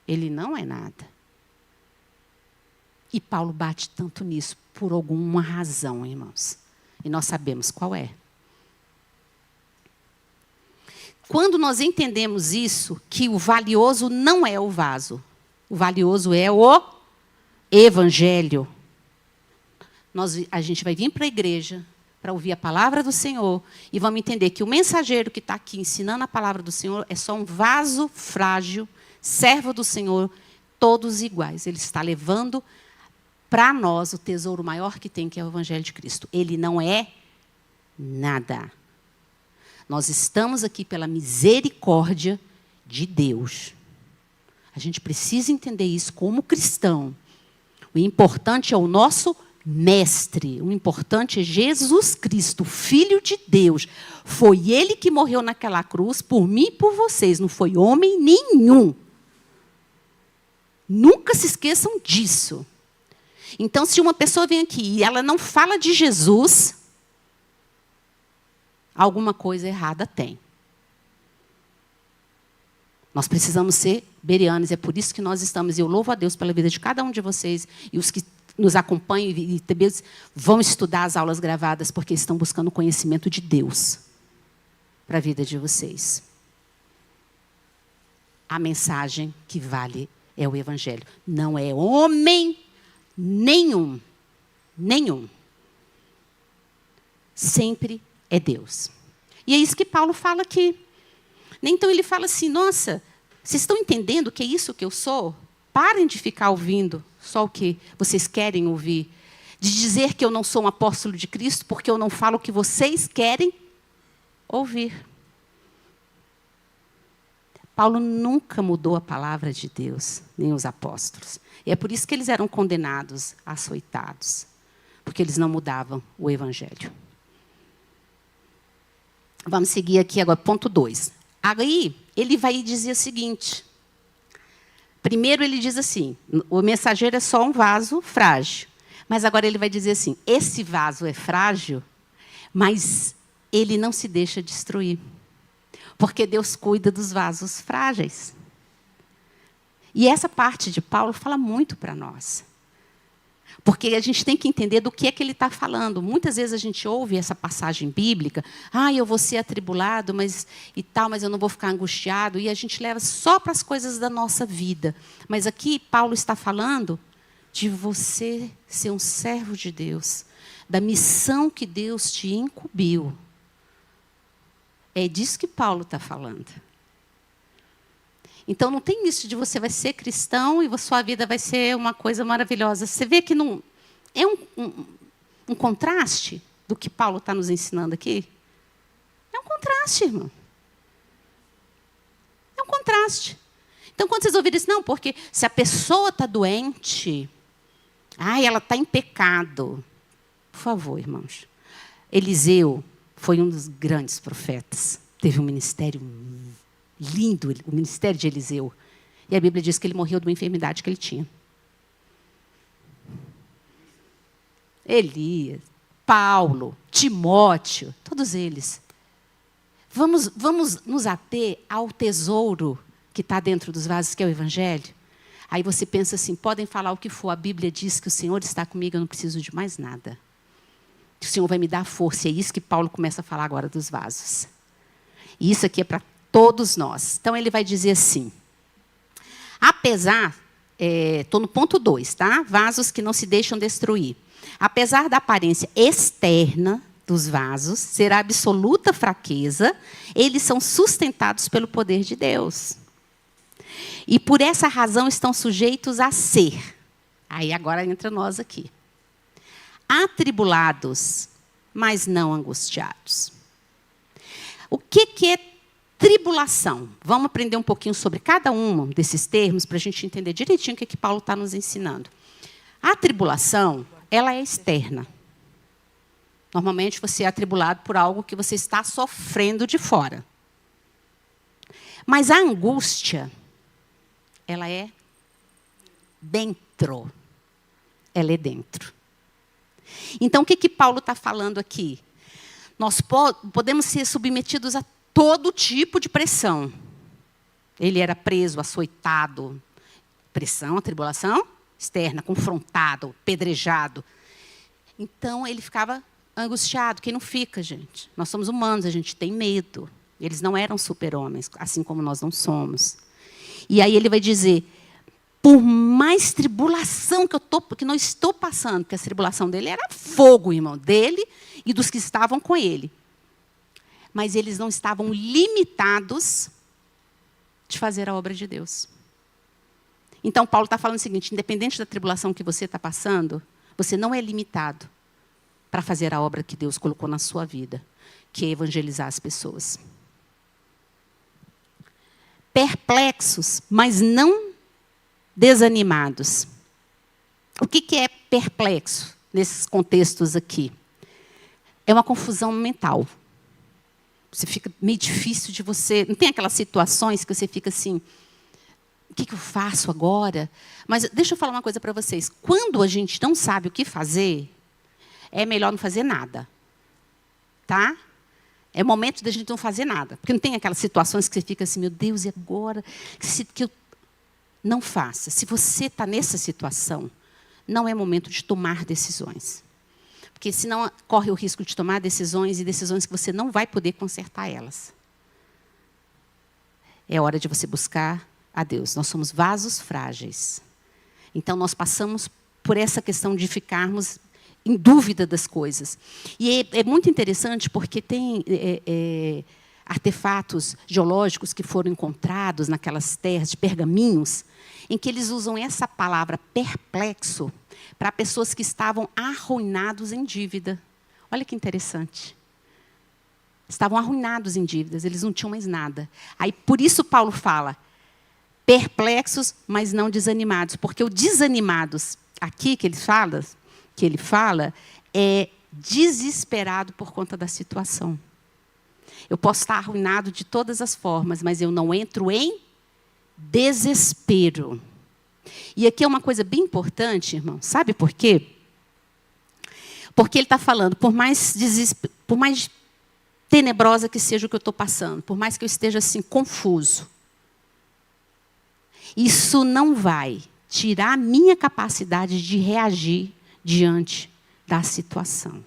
Ele não é nada. E Paulo bate tanto nisso por alguma razão, irmãos. E nós sabemos qual é. Quando nós entendemos isso, que o valioso não é o vaso. O valioso é o evangelho. A gente vai vir para a igreja para ouvir a palavra do Senhor e vamos entender que o mensageiro que está aqui ensinando a palavra do Senhor é só um vaso frágil, servo do Senhor, todos iguais. Ele está levando para nós o tesouro maior que tem, que é o evangelho de Cristo. Ele não é nada. Nós estamos aqui pela misericórdia de Deus. A gente precisa entender isso como cristão. O importante é o nosso mestre. O importante é Jesus Cristo, Filho de Deus. Foi Ele que morreu naquela cruz por mim e por vocês. Não foi homem nenhum. Nunca se esqueçam disso. Então, se uma pessoa vem aqui e ela não fala de Jesus, alguma coisa errada tem. Nós precisamos ser bereanos, é por isso que nós estamos, e eu louvo a Deus pela vida de cada um de vocês, e os que nos acompanham e também vão estudar as aulas gravadas, porque estão buscando o conhecimento de Deus para a vida de vocês. A mensagem que vale é o evangelho. Não é homem nenhum. Nenhum. Sempre é Deus. E é isso que Paulo fala aqui. Então ele fala assim, nossa, vocês estão entendendo o que é isso que eu sou? Parem de ficar ouvindo só o que vocês querem ouvir. De dizer que eu não sou um apóstolo de Cristo porque eu não falo o que vocês querem ouvir. Paulo nunca mudou a palavra de Deus, nem os apóstolos. E é por isso que eles eram condenados, açoitados. Porque eles não mudavam o evangelho. Vamos seguir aqui agora, ponto 2. Aí, ele vai dizer o seguinte. Primeiro, ele diz assim, o mensageiro é só um vaso frágil. Mas agora ele vai dizer assim, esse vaso é frágil, mas ele não se deixa destruir. Porque Deus cuida dos vasos frágeis. E essa parte de Paulo fala muito para nós. Porque a gente tem que entender do que é que ele está falando. Muitas vezes a gente ouve essa passagem bíblica, eu vou ser atribulado, mas eu não vou ficar angustiado, e a gente leva só para as coisas da nossa vida. Mas aqui Paulo está falando de você ser um servo de Deus, da missão que Deus te incumbiu. É disso que Paulo está falando. Então, não tem isso de você vai ser cristão e a sua vida vai ser uma coisa maravilhosa. Você vê que não é um contraste do que Paulo está nos ensinando aqui? É um contraste, irmão. É um contraste. Então, quando vocês ouvirem isso, não, porque se a pessoa está doente, ela está em pecado. Por favor, irmãos. Eliseu foi um dos grandes profetas. Teve um ministério lindo, o ministério de Eliseu. E a Bíblia diz que ele morreu de uma enfermidade que ele tinha. Elias, Paulo, Timóteo, todos eles. Vamos nos ater ao tesouro que está dentro dos vasos, que é o Evangelho. Aí você pensa assim, podem falar o que for, a Bíblia diz que o Senhor está comigo, eu não preciso de mais nada. O Senhor vai me dar força, é isso que Paulo começa a falar agora dos vasos. E isso aqui é para todos nós. Então, ele vai dizer assim, apesar, estou no ponto 2, tá? Vasos que não se deixam destruir. Apesar da aparência externa dos vasos ser a absoluta fraqueza, eles são sustentados pelo poder de Deus. E por essa razão estão sujeitos a ser. Aí agora entra nós aqui. Atribulados, mas não angustiados. O que é tribulação? Vamos aprender um pouquinho sobre cada um desses termos para a gente entender direitinho o que Paulo está nos ensinando. A tribulação, ela é externa. Normalmente você é atribulado por algo que você está sofrendo de fora. Mas a angústia, ela é dentro. Ela é dentro. Então, o que Paulo está falando aqui? Nós podemos ser submetidos a todo tipo de pressão. Ele era preso, açoitado. Pressão, a tribulação externa, confrontado, pedrejado. Então, ele ficava angustiado. Quem não fica, gente? Nós somos humanos, a gente tem medo. Eles não eram super-homens, assim como nós não somos. E aí ele vai dizer, por mais tribulação que não estou passando, porque a tribulação dele era fogo, irmão, dele e dos que estavam com ele. Mas eles não estavam limitados de fazer a obra de Deus. Então, Paulo está falando o seguinte, independente da tribulação que você está passando, você não é limitado para fazer a obra que Deus colocou na sua vida, que é evangelizar as pessoas. Perplexos, mas não desanimados. O que é perplexo nesses contextos aqui? É uma confusão mental. Você fica meio difícil de você... Não tem aquelas situações que você fica assim... O que eu faço agora? Mas deixa eu falar uma coisa para vocês. Quando a gente não sabe o que fazer, é melhor não fazer nada. Tá? É momento da gente não fazer nada. Porque não tem aquelas situações que você fica assim, meu Deus, e agora? Que eu... Não faça. Se você está nessa situação, não é momento de tomar decisões. Porque senão corre o risco de tomar decisões e decisões que você não vai poder consertar elas. É hora de você buscar a Deus. Nós somos vasos frágeis. Então, nós passamos por essa questão de ficarmos em dúvida das coisas. E é muito interessante porque tem artefatos geológicos que foram encontrados naquelas terras de pergaminhos, em que eles usam essa palavra perplexo para pessoas que estavam arruinados em dívida. Olha que interessante. Estavam arruinados em dívidas, eles não tinham mais nada. Aí, por isso Paulo fala, perplexos, mas não desanimados. Porque o desanimados, aqui que ele fala, é desesperado por conta da situação. Eu posso estar arruinado de todas as formas, mas eu não entro em desespero. E aqui é uma coisa bem importante, irmão. Sabe por quê? Porque ele está falando, por mais tenebrosa que seja o que eu estou passando, por mais que eu esteja assim, confuso, isso não vai tirar a minha capacidade de reagir diante da situação.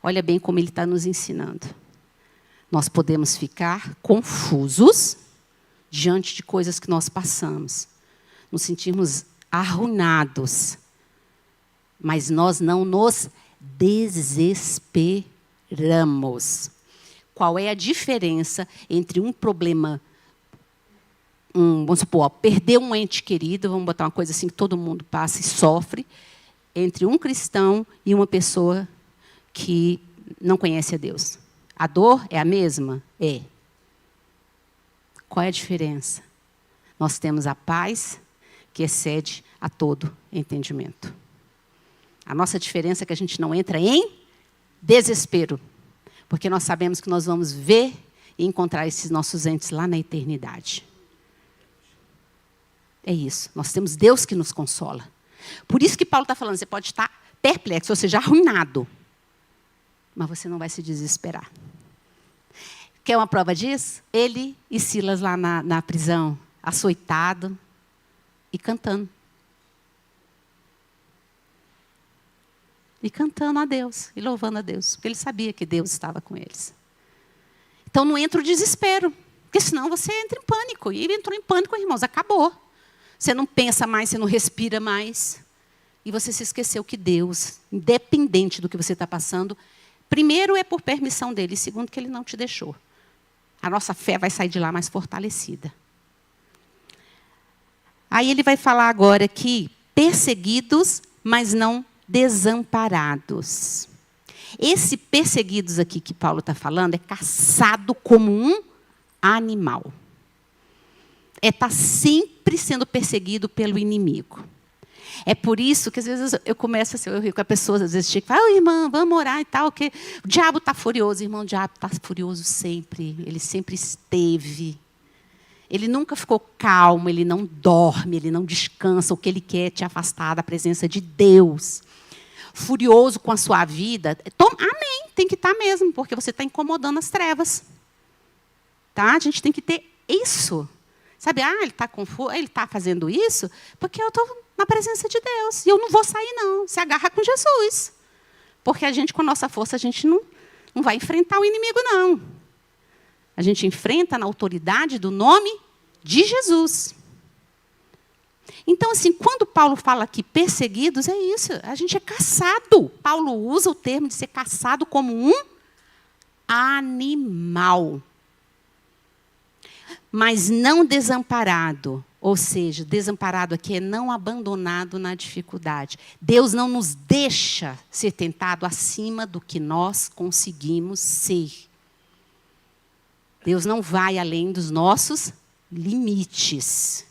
Olha bem como ele está nos ensinando. Nós podemos ficar confusos diante de coisas que nós passamos. Nos sentimos arruinados. Mas nós não nos desesperamos. Qual é a diferença entre um problema, vamos supor, perder um ente querido, vamos botar uma coisa assim que todo mundo passa e sofre, entre um cristão e uma pessoa que não conhece a Deus. A dor é a mesma? É. Qual é a diferença? Nós temos a paz que excede a todo entendimento. A nossa diferença é que a gente não entra em desespero, porque nós sabemos que nós vamos ver e encontrar esses nossos entes lá na eternidade. É isso. Nós temos Deus que nos consola. Por isso que Paulo está falando, você pode estar perplexo, ou seja, arruinado, mas você não vai se desesperar. Quer uma prova disso? Ele e Silas lá na prisão, açoitado e cantando. E cantando a Deus, e louvando a Deus, porque ele sabia que Deus estava com eles. Então não entra o desespero, porque senão você entra em pânico. E ele entrou em pânico, irmãos, acabou. Você não pensa mais, você não respira mais. E você se esqueceu que Deus, independente do que você está passando, primeiro é por permissão dele, e segundo que ele não te deixou. A nossa fé vai sair de lá mais fortalecida. Aí ele vai falar agora que perseguidos, mas não desamparados. Esse perseguidos aqui que Paulo está falando é caçado como um animal. É estar sempre sendo perseguido pelo inimigo. É por isso que às vezes eu começo assim, eu rio com a pessoa, às vezes chega e fala, irmã, vamos orar e tal, que o diabo está furioso. Irmão, o diabo está furioso sempre, ele sempre esteve. Ele nunca ficou calmo, ele não dorme, ele não descansa. O que ele quer é te afastar da presença de Deus. Furioso com a sua vida, amém, tem que estar mesmo, porque você está incomodando as trevas. Tá? A gente tem que ter isso. Sabe, ele está confuso, ele está fazendo isso porque eu estou na presença de Deus. E eu não vou sair, não. Se agarra com Jesus. Porque a gente, com a nossa força, a gente não vai enfrentar o inimigo, não. A gente enfrenta na autoridade do nome de Jesus. Então, assim, quando Paulo fala aqui perseguidos, é isso. A gente é caçado. Paulo usa o termo de ser caçado como um animal. Mas não desamparado. Ou seja, desamparado aqui é não abandonado na dificuldade. Deus não nos deixa ser tentado acima do que nós conseguimos ser. Deus não vai além dos nossos limites.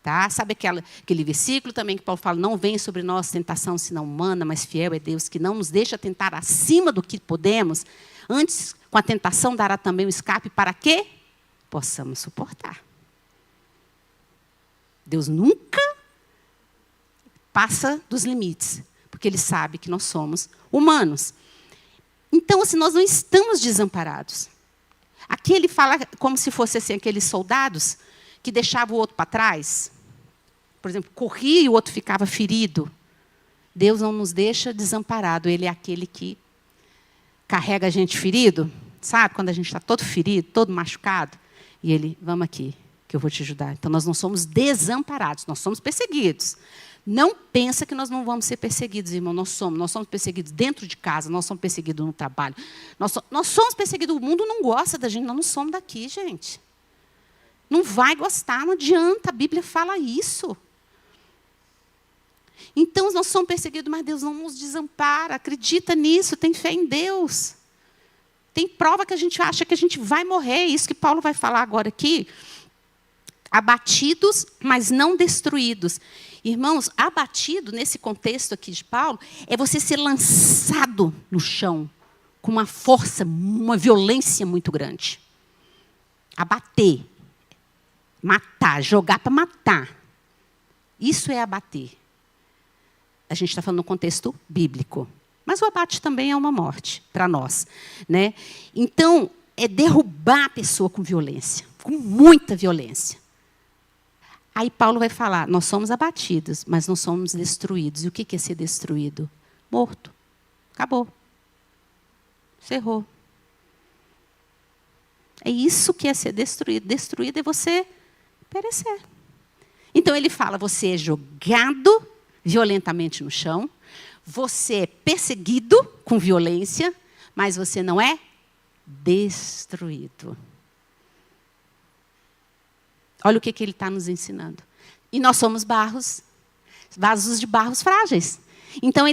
Tá? Sabe aquele versículo também que Paulo fala, não vem sobre nós tentação senão humana, mas fiel é Deus que não nos deixa tentar acima do que podemos. Antes, com a tentação, dará também o escape para quê? Possamos suportar. Deus nunca passa dos limites, porque Ele sabe que nós somos humanos. Então, assim, nós não estamos desamparados. Aqui ele fala como se fosse assim, aqueles soldados que deixavam o outro para trás. Por exemplo, corria e o outro ficava ferido. Deus não nos deixa desamparado. Ele é aquele que carrega a gente ferido. Sabe, quando a gente está todo ferido, todo machucado. E ele, vamos aqui, que eu vou te ajudar. Então, nós não somos desamparados, nós somos perseguidos. Não pensa que nós não vamos ser perseguidos, irmão. Nós somos perseguidos dentro de casa, nós somos perseguidos no trabalho. Nós somos perseguidos, o mundo não gosta da gente, nós não somos daqui, gente. Não vai gostar, não adianta, a Bíblia fala isso. Então, nós somos perseguidos, mas Deus não nos desampara. Acredita nisso, tem fé em Deus. Tem prova que a gente acha que a gente vai morrer. Isso que Paulo vai falar agora aqui. Abatidos, mas não destruídos. Irmãos, abatido, nesse contexto aqui de Paulo, é você ser lançado no chão com uma força, uma violência muito grande. Abater. Matar, jogar para matar. Isso é abater. A gente está falando no contexto bíblico. Mas o abate também é uma morte para nós. Né? Então, é derrubar a pessoa com violência, com muita violência. Aí Paulo vai falar, nós somos abatidos, mas não somos destruídos. E o que é ser destruído? Morto. Acabou. Cerrou. É isso que é ser destruído. Destruído é você perecer. Então ele fala, você é jogado violentamente no chão, você é perseguido com violência, mas você não é destruído. Olha o que ele está nos ensinando. E nós somos vasos de barros frágeis. Então,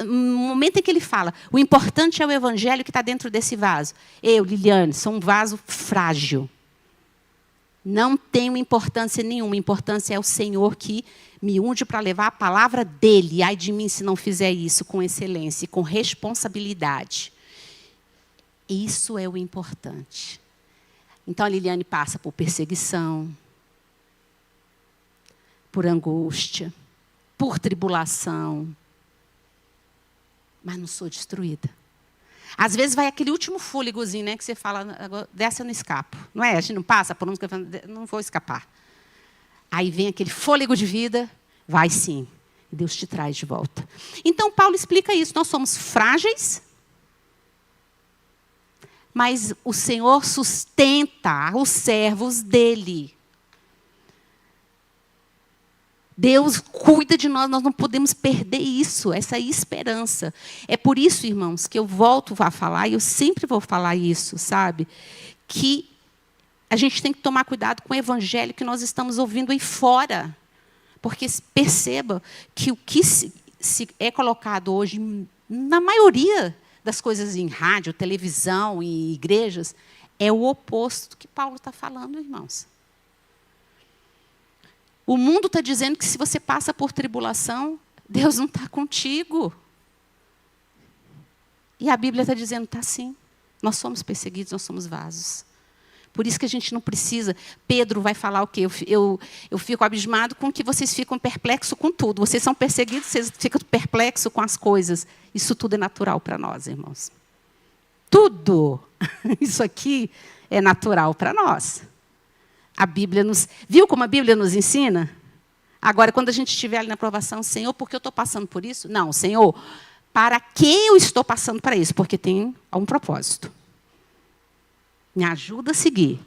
no momento em que ele fala, o importante é o evangelho que está dentro desse vaso. Eu, Liliane, sou um vaso frágil. Não tenho importância nenhuma. Importância é o Senhor que me unge para levar a palavra dele. Ai de mim se não fizer isso com excelência, com responsabilidade. Isso é o importante. Então, a Liliane passa por perseguição, por angústia, por tribulação. Mas não sou destruída. Às vezes vai aquele último fôlegozinho, né, que você fala, dessa eu não escapo. Não é? A gente não passa por um, não vou escapar. Aí vem aquele fôlego de vida, vai sim. E Deus te traz de volta. Então, Paulo explica isso. Nós somos frágeis, mas o Senhor sustenta os servos dele. Deus cuida de nós, nós não podemos perder isso, essa esperança. É por isso, irmãos, que eu volto a falar, e eu sempre vou falar isso, sabe? Que a gente tem que tomar cuidado com o evangelho que nós estamos ouvindo aí fora. Porque perceba que o que se é colocado hoje, na maioria das coisas em rádio, televisão, em igrejas, é o oposto do que Paulo está falando, irmãos. O mundo está dizendo que se você passa por tribulação, Deus não está contigo. E a Bíblia está dizendo, está sim. Nós somos perseguidos, nós somos vasos. Por isso que a gente não precisa. Pedro vai falar o quê? Eu fico abismado com que vocês ficam perplexos com tudo. Vocês são perseguidos, vocês ficam perplexos com as coisas. Isso tudo é natural para nós, irmãos. Tudo. Isso aqui é natural para nós. A Bíblia nos... Viu como a Bíblia nos ensina? Agora, quando a gente estiver ali na aprovação, Senhor, por que eu estou passando por isso? Não, Senhor, para que eu estou passando para isso? Porque tem um propósito. Me ajuda a seguir.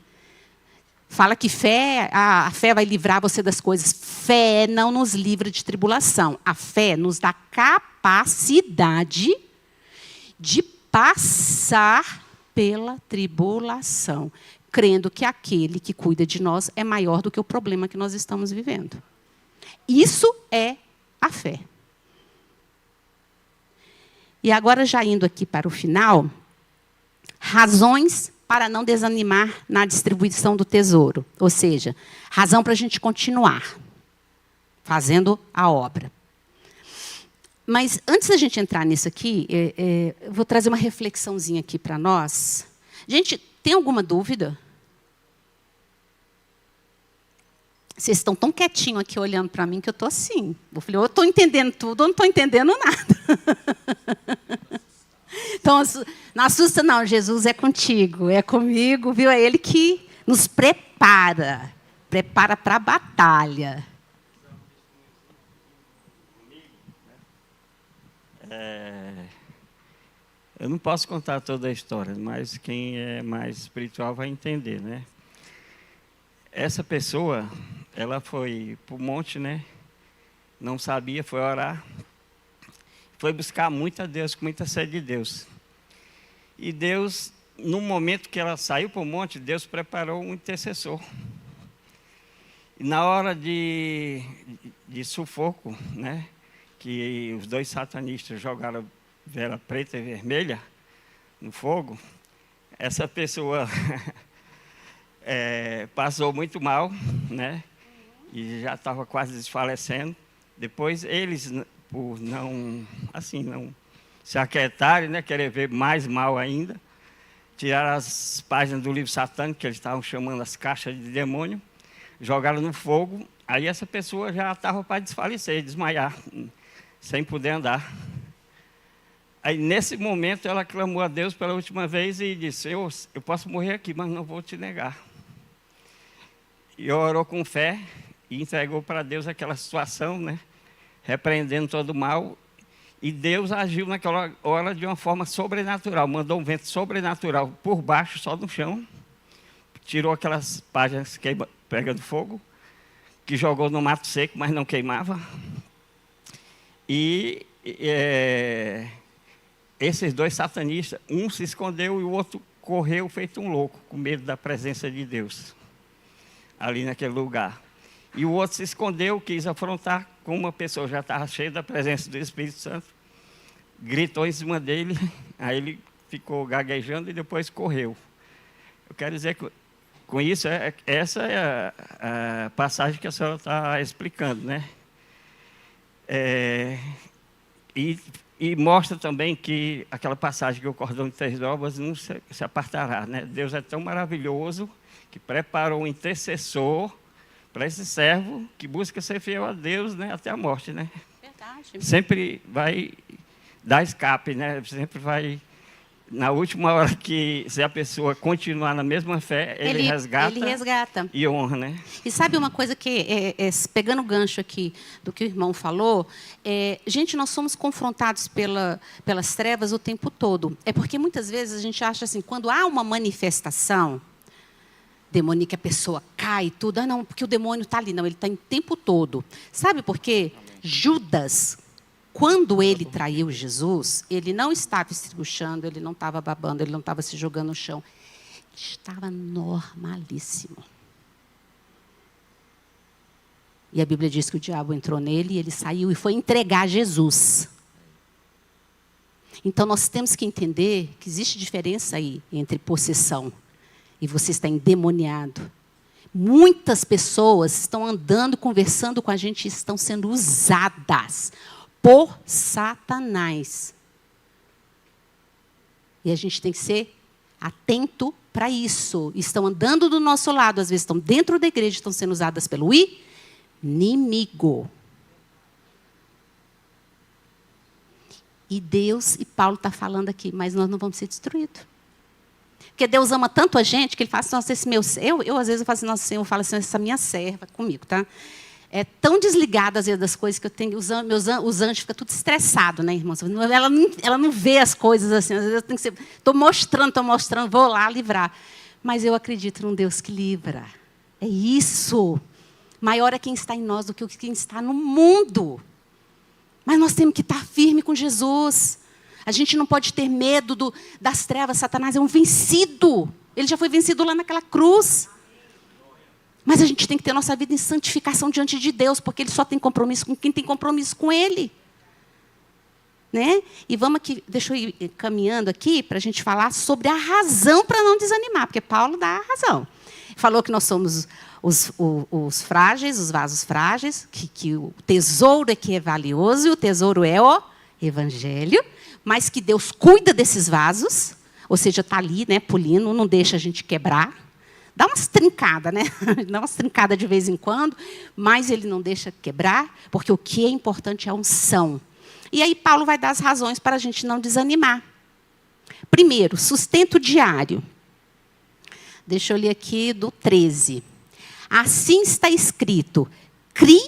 Fala que a fé vai livrar você das coisas. Fé não nos livra de tribulação. A fé nos dá capacidade de passar pela tribulação, crendo que aquele que cuida de nós é maior do que o problema que nós estamos vivendo. Isso é a fé. E agora, já indo aqui para o final, razões para não desanimar na distribuição do tesouro. Ou seja, razão para a gente continuar fazendo a obra. Mas, antes da gente entrar nisso aqui, eu vou trazer uma reflexãozinha aqui para nós. Gente, tem alguma dúvida? Vocês estão tão quietinhos aqui olhando para mim que eu estou assim. Eu falei, eu estou entendendo tudo, ou não estou entendendo nada. Então, não assusta não, Jesus é contigo, é comigo, viu? É Ele que nos prepara para a batalha. Eu não posso contar toda a história, mas quem é mais espiritual vai entender, né? Essa pessoa, ela foi para o monte, né? Não sabia, foi orar. Foi buscar muito a Deus, com muita sede de Deus. E Deus, no momento que ela saiu para o monte, Deus preparou um intercessor. E na hora de sufoco, né? Que os dois satanistas jogaram vela preta e vermelha no fogo, essa pessoa passou muito mal, né? E já estava quase desfalecendo. Depois eles, por não se aquietarem, né, querer ver mais mal ainda, tiraram as páginas do livro satânico, que eles estavam chamando as caixas de demônio, jogaram no fogo. Aí essa pessoa já estava para desfalecer, desmaiar, sem poder andar. Aí, nesse momento, ela clamou a Deus pela última vez e disse, eu posso morrer aqui, mas não vou te negar. E orou com fé e entregou para Deus aquela situação, né? Repreendendo todo o mal. E Deus agiu naquela hora de uma forma sobrenatural. Mandou um vento sobrenatural por baixo, só no chão. Tirou aquelas páginas pegando fogo, que jogou no mato seco, mas não queimava. E esses dois satanistas, um se escondeu e o outro correu feito um louco, com medo da presença de Deus, ali naquele lugar. E o outro se escondeu, quis afrontar, com uma pessoa já estava cheia da presença do Espírito Santo, gritou em cima dele, aí ele ficou gaguejando e depois correu. Eu quero dizer que com isso, essa é a passagem que a senhora está explicando, né? E mostra também que aquela passagem que o cordão de 3 dobras não se apartará, né? Deus é tão maravilhoso que preparou um intercessor para esse servo que busca ser fiel a Deus, né, até a morte, né? Verdade. Sempre vai dar escape, né? Sempre vai, na última hora, que se a pessoa continuar na mesma fé, ele resgata e honra, né? E sabe uma coisa que, pegando o gancho aqui do que o irmão falou, gente, nós somos confrontados pelas trevas o tempo todo. É porque muitas vezes a gente acha assim, quando há uma manifestação demoníaca, a pessoa cai e tudo, não, porque o demônio está ali. Não, ele está o tempo todo. Sabe por quê? Judas, quando ele traiu Jesus, ele não estava estribuchando, ele não estava babando, ele não estava se jogando no chão. Ele estava normalíssimo. E a Bíblia diz que o diabo entrou nele, e ele saiu e foi entregar Jesus. Então, nós temos que entender que existe diferença aí entre possessão e você está endemoniado. Muitas pessoas estão andando, conversando com a gente e estão sendo usadas por Satanás. E a gente tem que ser atento para isso. Estão andando do nosso lado, às vezes estão dentro da igreja, estão sendo usadas pelo inimigo. E Deus, e Paulo está falando aqui, mas nós não vamos ser destruídos. Porque Deus ama tanto a gente que ele fala assim, nossa, esse meu... Eu às vezes eu falo assim, nossa, Senhor, eu falo assim, essa minha serva comigo, tá? É tão desligada, às vezes, das coisas que eu tenho... Os anjos ficam tudo estressados, né, irmãos? Ela não vê as coisas assim. Às vezes eu tenho que ser... Estou mostrando, vou lá livrar. Mas eu acredito num Deus que livra. É isso. Maior é quem está em nós do que quem está no mundo. Mas nós temos que estar firme com Jesus. A gente não pode ter medo das trevas. Satanás é um vencido. Ele já foi vencido lá naquela cruz. Mas a gente tem que ter nossa vida em santificação diante de Deus, porque Ele só tem compromisso com quem tem compromisso com Ele. Né? E vamos aqui, deixa eu ir caminhando aqui para a gente falar sobre a razão para não desanimar, porque Paulo dá a razão. Falou que nós somos os frágeis, os vasos frágeis, que o tesouro é que é valioso, e o tesouro é o Evangelho, mas que Deus cuida desses vasos, ou seja, está ali, né, polindo, não deixa a gente quebrar. Dá umas trincadas, né? Dá umas trincadas de vez em quando, mas Ele não deixa quebrar, porque o que é importante é a unção. E aí Paulo vai dar as razões para a gente não desanimar. Primeiro, sustento diário. Deixa eu ler aqui do 13. Assim está escrito, cri,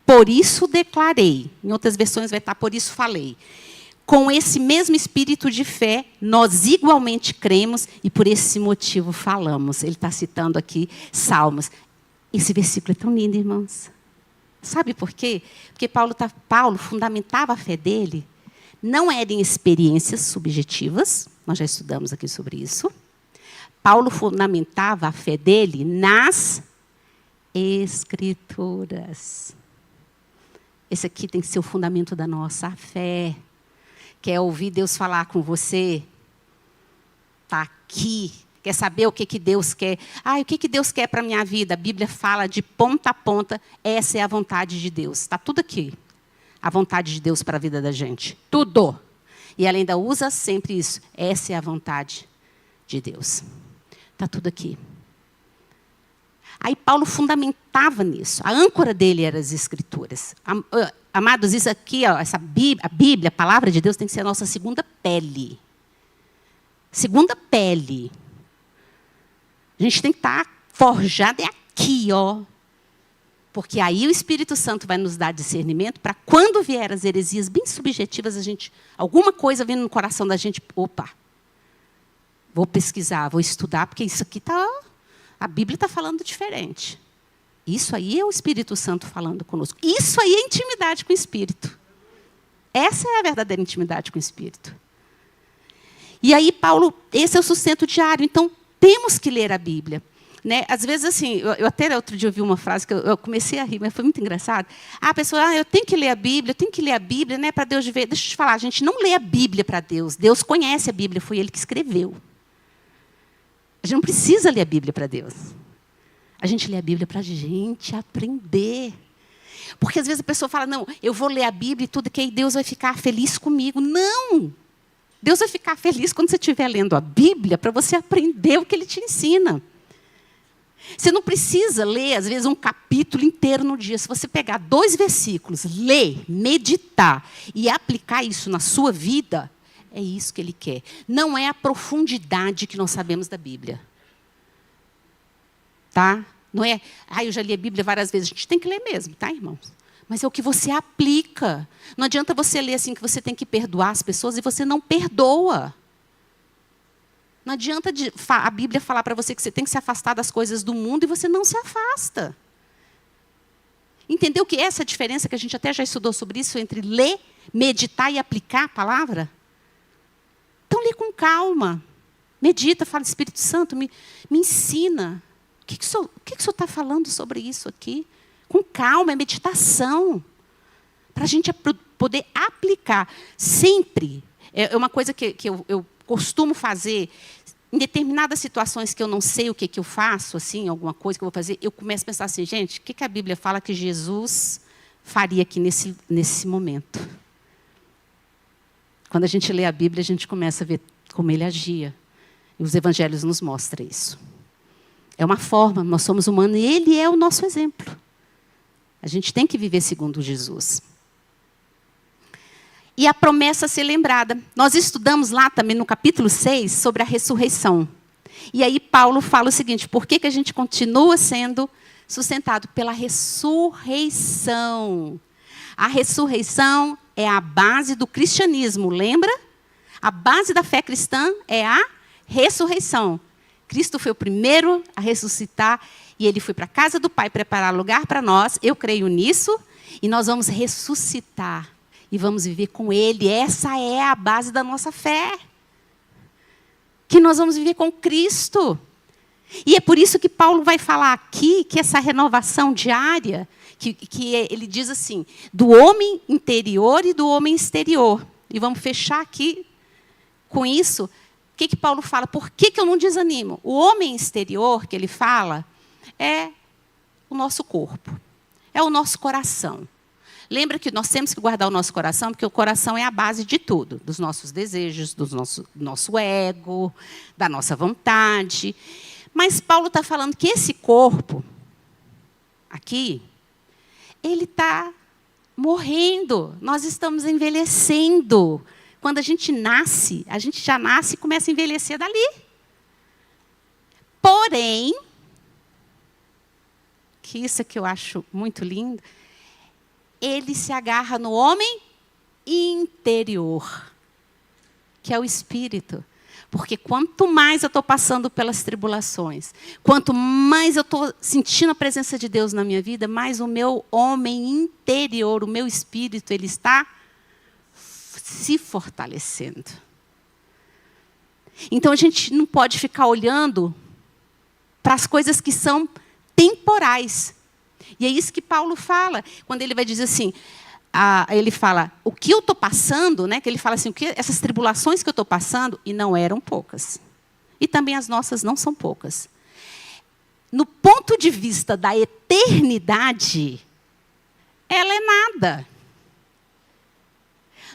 por isso declarei. Em outras versões vai estar, por isso falei. Com esse mesmo espírito de fé, nós igualmente cremos e por esse motivo falamos. Ele está citando aqui Salmos. Esse versículo é tão lindo, irmãos. Sabe por quê? Porque Paulo fundamentava a fé dele, não era em experiências subjetivas, nós já estudamos aqui sobre isso. Paulo fundamentava a fé dele nas Escrituras. Esse aqui tem que ser o fundamento da nossa fé. Quer ouvir Deus falar com você? Está aqui. Quer saber o que Deus quer? O que Deus quer para a minha vida? A Bíblia fala de ponta a ponta. Essa é a vontade de Deus. Está tudo aqui. A vontade de Deus para a vida da gente. Tudo. E ela ainda usa sempre isso. Essa é a vontade de Deus. Está tudo aqui. Aí Paulo fundamentava nisso. A âncora dele eram as Escrituras. Amados, isso aqui, ó, a Bíblia, a palavra de Deus, tem que ser a nossa segunda pele. Segunda pele. A gente tem que estar forjado aqui, ó. Porque aí o Espírito Santo vai nos dar discernimento para quando vier as heresias bem subjetivas, alguma coisa vindo no coração da gente, opa, vou pesquisar, vou estudar, porque isso aqui a Bíblia está falando diferente. Isso aí é o Espírito Santo falando conosco. Isso aí é intimidade com o Espírito. Essa é a verdadeira intimidade com o Espírito. E aí, Paulo, esse é o sustento diário. Então, temos que ler a Bíblia. Né? Às vezes, assim, eu até outro dia ouvi uma frase que eu comecei a rir, mas foi muito engraçado. A pessoa, eu tenho que ler a Bíblia, né, para Deus ver. Deixa eu te falar, a gente não lê a Bíblia para Deus. Deus conhece a Bíblia, foi Ele que escreveu. A gente não precisa ler a Bíblia para Deus. A gente lê a Bíblia para a gente aprender. Porque às vezes a pessoa fala, não, eu vou ler a Bíblia e tudo, que aí Deus vai ficar feliz comigo. Não! Deus vai ficar feliz quando você estiver lendo a Bíblia para você aprender o que Ele te ensina. Você não precisa ler, às vezes, um capítulo inteiro no dia. Se você pegar 2 versículos, ler, meditar e aplicar isso na sua vida, é isso que Ele quer. Não é a profundidade que nós sabemos da Bíblia. Tá? Não é, eu já li a Bíblia várias vezes. A gente tem que ler mesmo, tá, irmãos? Mas é o que você aplica. Não adianta você ler assim que você tem que perdoar as pessoas e você não perdoa. Não adianta a Bíblia falar para você que você tem que se afastar das coisas do mundo e você não se afasta. Entendeu que essa é a diferença, que a gente até já estudou sobre isso, entre ler, meditar e aplicar a palavra? Então, lê com calma. Medita, fala, Espírito Santo, me ensina. O que o senhor está falando sobre isso aqui? Com calma, é meditação. Para a gente poder aplicar. Sempre. É uma coisa que eu costumo fazer. Em determinadas situações que eu não sei o que eu faço, assim, alguma coisa que eu vou fazer, eu começo a pensar assim, gente, o que a Bíblia fala que Jesus faria aqui nesse momento? Quando a gente lê a Bíblia, a gente começa a ver como Ele agia. E os evangelhos nos mostram isso. É uma forma, nós somos humanos e Ele é o nosso exemplo. A gente tem que viver segundo Jesus. E a promessa a ser lembrada. Nós estudamos lá também no capítulo 6 sobre a ressurreição. E aí Paulo fala o seguinte, por que a gente continua sendo sustentado? Pela ressurreição. A ressurreição é a base do cristianismo, lembra? A base da fé cristã é a ressurreição. Cristo foi o primeiro a ressuscitar e Ele foi para a casa do Pai preparar lugar para nós. Eu creio nisso e nós vamos ressuscitar. E vamos viver com Ele. Essa é a base da nossa fé. Que nós vamos viver com Cristo. E é por isso que Paulo vai falar aqui que essa renovação diária, que ele diz assim, do homem interior e do homem exterior. E vamos fechar aqui com isso. O que Paulo fala? Por que eu não desanimo? O homem exterior que ele fala é o nosso corpo. É o nosso coração. Lembra que nós temos que guardar o nosso coração, porque o coração é a base de tudo, dos nossos desejos, do nosso ego, da nossa vontade. Mas Paulo está falando que esse corpo, aqui, ele está morrendo. Nós estamos envelhecendo. Quando a gente já nasce e começa a envelhecer dali. Porém, que isso é que eu acho muito lindo, ele se agarra no homem interior, que é o espírito. Porque quanto mais eu estou passando pelas tribulações, quanto mais eu estou sentindo a presença de Deus na minha vida, mais o meu homem interior, o meu espírito, ele está se fortalecendo. Então, a gente não pode ficar olhando para as coisas que são temporais. E é isso que Paulo fala, quando ele vai dizer assim, ele fala, o que eu estou passando, né, que ele fala assim, essas tribulações que eu estou passando, e não eram poucas. E também as nossas não são poucas. No ponto de vista da eternidade, ela é nada.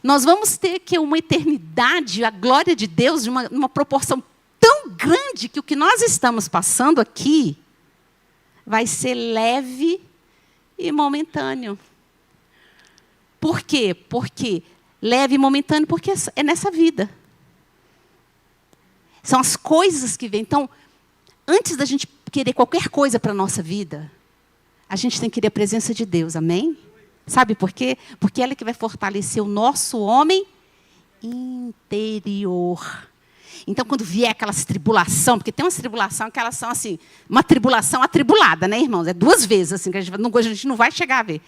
Nós vamos ter que uma eternidade, a glória de Deus, de uma proporção tão grande que o que nós estamos passando aqui vai ser leve e momentâneo. Por quê? Porque leve e momentâneo, porque é nessa vida. São as coisas que vêm. Então, antes da gente querer qualquer coisa para a nossa vida, a gente tem que querer a presença de Deus, amém? Sabe por quê? Porque ela é que vai fortalecer o nosso homem interior. Então, quando vier aquelas tribulação, porque tem umas tribulação que elas são assim, uma tribulação atribulada, né, irmãos? É 2 vezes assim, que a gente não vai chegar a ver.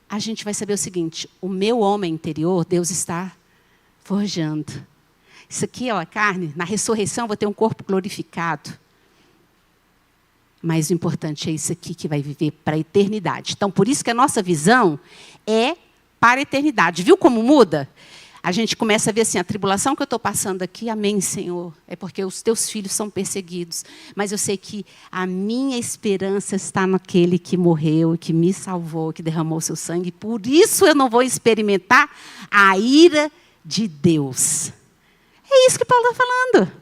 A gente vai saber o seguinte, o meu homem interior, Deus está forjando. Isso aqui, ó, a carne, na ressurreição eu vou ter um corpo glorificado. Mas o importante é isso aqui que vai viver para a eternidade. Então, por isso que a nossa visão é para a eternidade. Viu como muda? a gente começa a ver assim, a tribulação que eu estou passando aqui, amém, Senhor, é porque os teus filhos são perseguidos. Mas eu sei que a minha esperança está naquele que morreu, que me salvou, que derramou seu sangue. Por isso eu não vou experimentar a ira de Deus. É isso que Paulo está falando.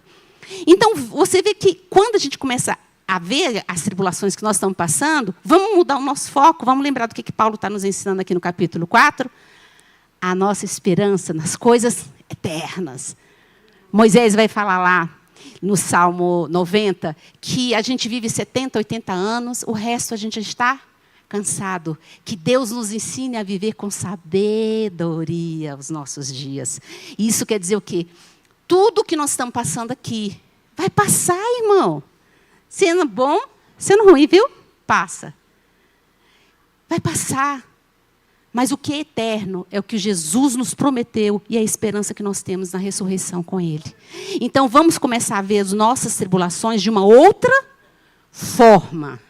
Então, você vê que quando a gente começa a ver as tribulações que nós estamos passando, vamos mudar o nosso foco, vamos lembrar do que Paulo está nos ensinando aqui no capítulo 4. A nossa esperança nas coisas eternas. Moisés vai falar lá, no Salmo 90, que a gente vive 70, 80 anos, o resto a gente está cansado. Que Deus nos ensine a viver com sabedoria os nossos dias. Isso quer dizer o quê? Tudo que nós estamos passando aqui vai passar, irmão. Sendo bom, sendo ruim, viu? Passa. Vai passar. Mas o que é eterno é o que Jesus nos prometeu e a esperança que nós temos na ressurreição com Ele. Então, vamos começar a ver as nossas tribulações de uma outra forma.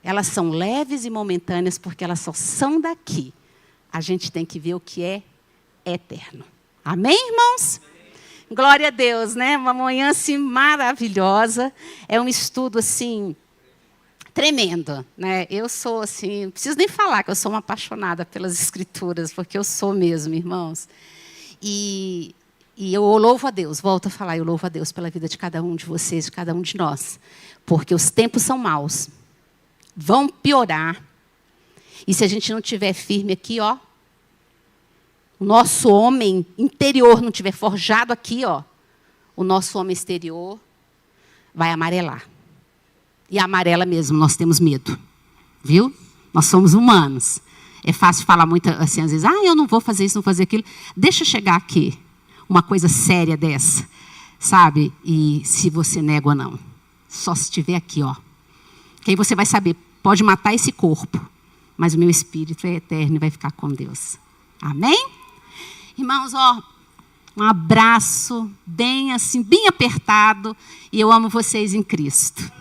Elas são leves e momentâneas porque elas só são daqui. A gente tem que ver o que é eterno. Amém, irmãos? Glória a Deus, né? Uma manhã assim maravilhosa. É um estudo assim tremendo, né? Eu sou assim, não preciso nem falar que eu sou uma apaixonada pelas Escrituras, porque eu sou mesmo, irmãos. E eu louvo a Deus, volto a falar, eu louvo a Deus pela vida de cada um de vocês, de cada um de nós. Porque os tempos são maus. Vão piorar. E se a gente não estiver firme aqui, ó, o nosso homem interior não estiver forjado aqui, ó, o nosso homem exterior vai amarelar. E amarela mesmo, nós temos medo. Viu? Nós somos humanos. É fácil falar muito assim, às vezes, eu não vou fazer isso, não vou fazer aquilo. Deixa chegar aqui uma coisa séria dessa, sabe? E se você nega ou não. Só se estiver aqui, ó. Que aí você vai saber, pode matar esse corpo, mas o meu espírito é eterno e vai ficar com Deus. Amém? Irmãos, ó, um abraço bem assim, bem apertado. E eu amo vocês em Cristo.